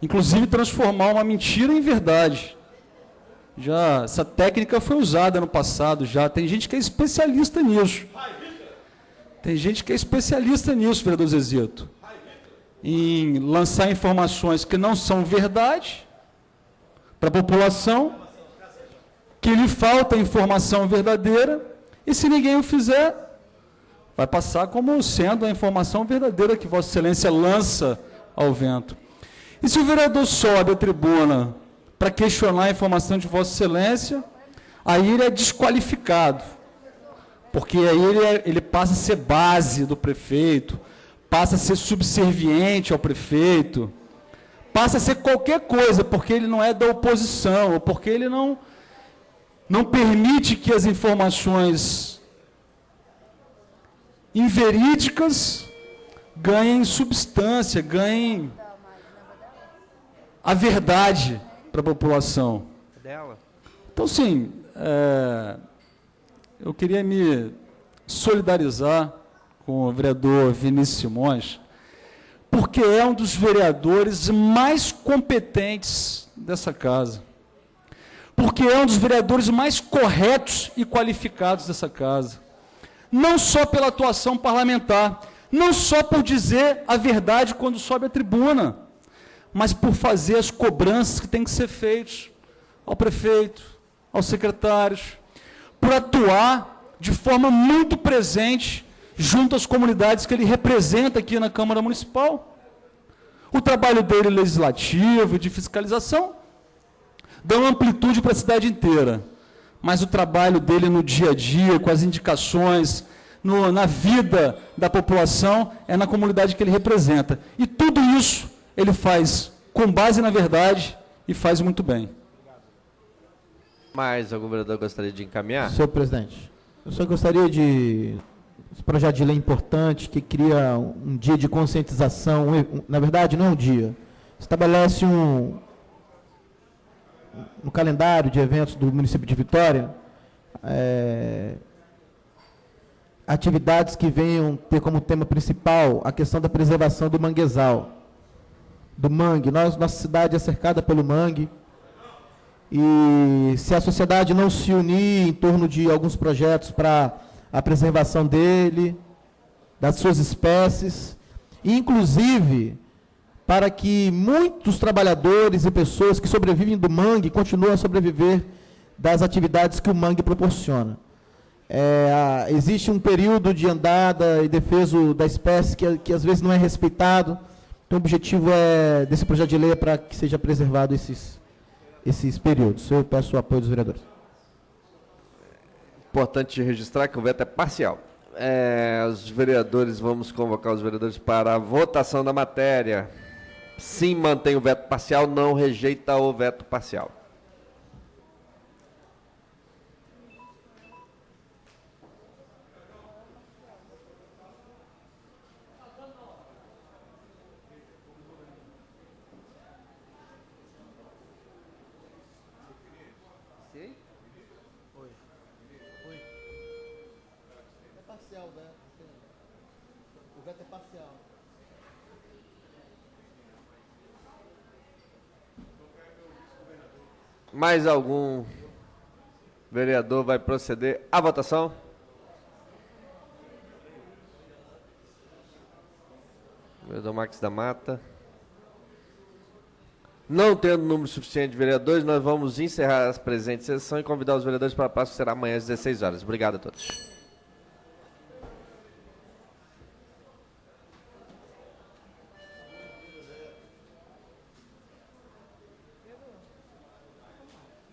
Inclusive transformar uma mentira em verdade. Já essa técnica foi usada no passado, já tem gente que é especialista nisso. Tem gente que é especialista nisso, vereador Zezito, em lançar informações que não são verdade para a população, que lhe falta informação verdadeira, e se ninguém o fizer, vai passar como sendo a informação verdadeira que Vossa Excelência lança ao vento. E se o vereador sobe à tribuna para questionar a informação de Vossa Excelência, aí ele é desqualificado, porque aí ele passa a ser base do prefeito, passa a ser subserviente ao prefeito, passa a ser qualquer coisa, porque ele não é da oposição, ou porque ele não permite que as informações inverídicas ganhem substância, ganhem a verdade para a população. Então, sim, eu queria me solidarizar com o vereador Vinícius Simões, porque é um dos vereadores mais competentes dessa casa, porque é um dos vereadores mais corretos e qualificados dessa casa, não só pela atuação parlamentar, não só por dizer a verdade quando sobe à tribuna, mas por fazer as cobranças que têm que ser feitas ao prefeito, aos secretários, por atuar de forma muito presente junto às comunidades que ele representa aqui na Câmara Municipal. O trabalho dele legislativo, de fiscalização, dá uma amplitude para a cidade inteira, mas o trabalho dele no dia a dia, com as indicações, na vida da população, é na comunidade que ele representa. E tudo isso ele faz com base na verdade e faz muito bem. Mais algum vereador gostaria de encaminhar? Senhor presidente, eu só gostaria de... Esse projeto de lei importante que cria um dia de conscientização, na verdade não é um dia, estabelece um calendário de eventos do município de Vitória, atividades que venham ter como tema principal a questão da preservação do manguezal, do mangue. Nossa cidade é cercada pelo mangue, e se a sociedade não se unir em torno de alguns projetos para a preservação dele, das suas espécies, inclusive para que muitos trabalhadores e pessoas que sobrevivem do mangue continuem a sobreviver das atividades que o mangue proporciona. Existe um período de andada e defesa da espécie que às vezes não é respeitado. Então, o objetivo desse projeto de lei é para que seja preservado esses períodos. Eu peço o apoio dos vereadores. Importante registrar que o veto é parcial. Os vereadores, vamos convocar os vereadores para a votação da matéria. Sim, mantém o veto parcial, não rejeita o veto parcial. Mais algum vereador vai proceder à votação. Vereador Max da Mata. Não tendo número suficiente de vereadores, nós vamos encerrar a presente sessão e convidar os vereadores para a próxima, que será amanhã às 16 horas. Obrigado a todos.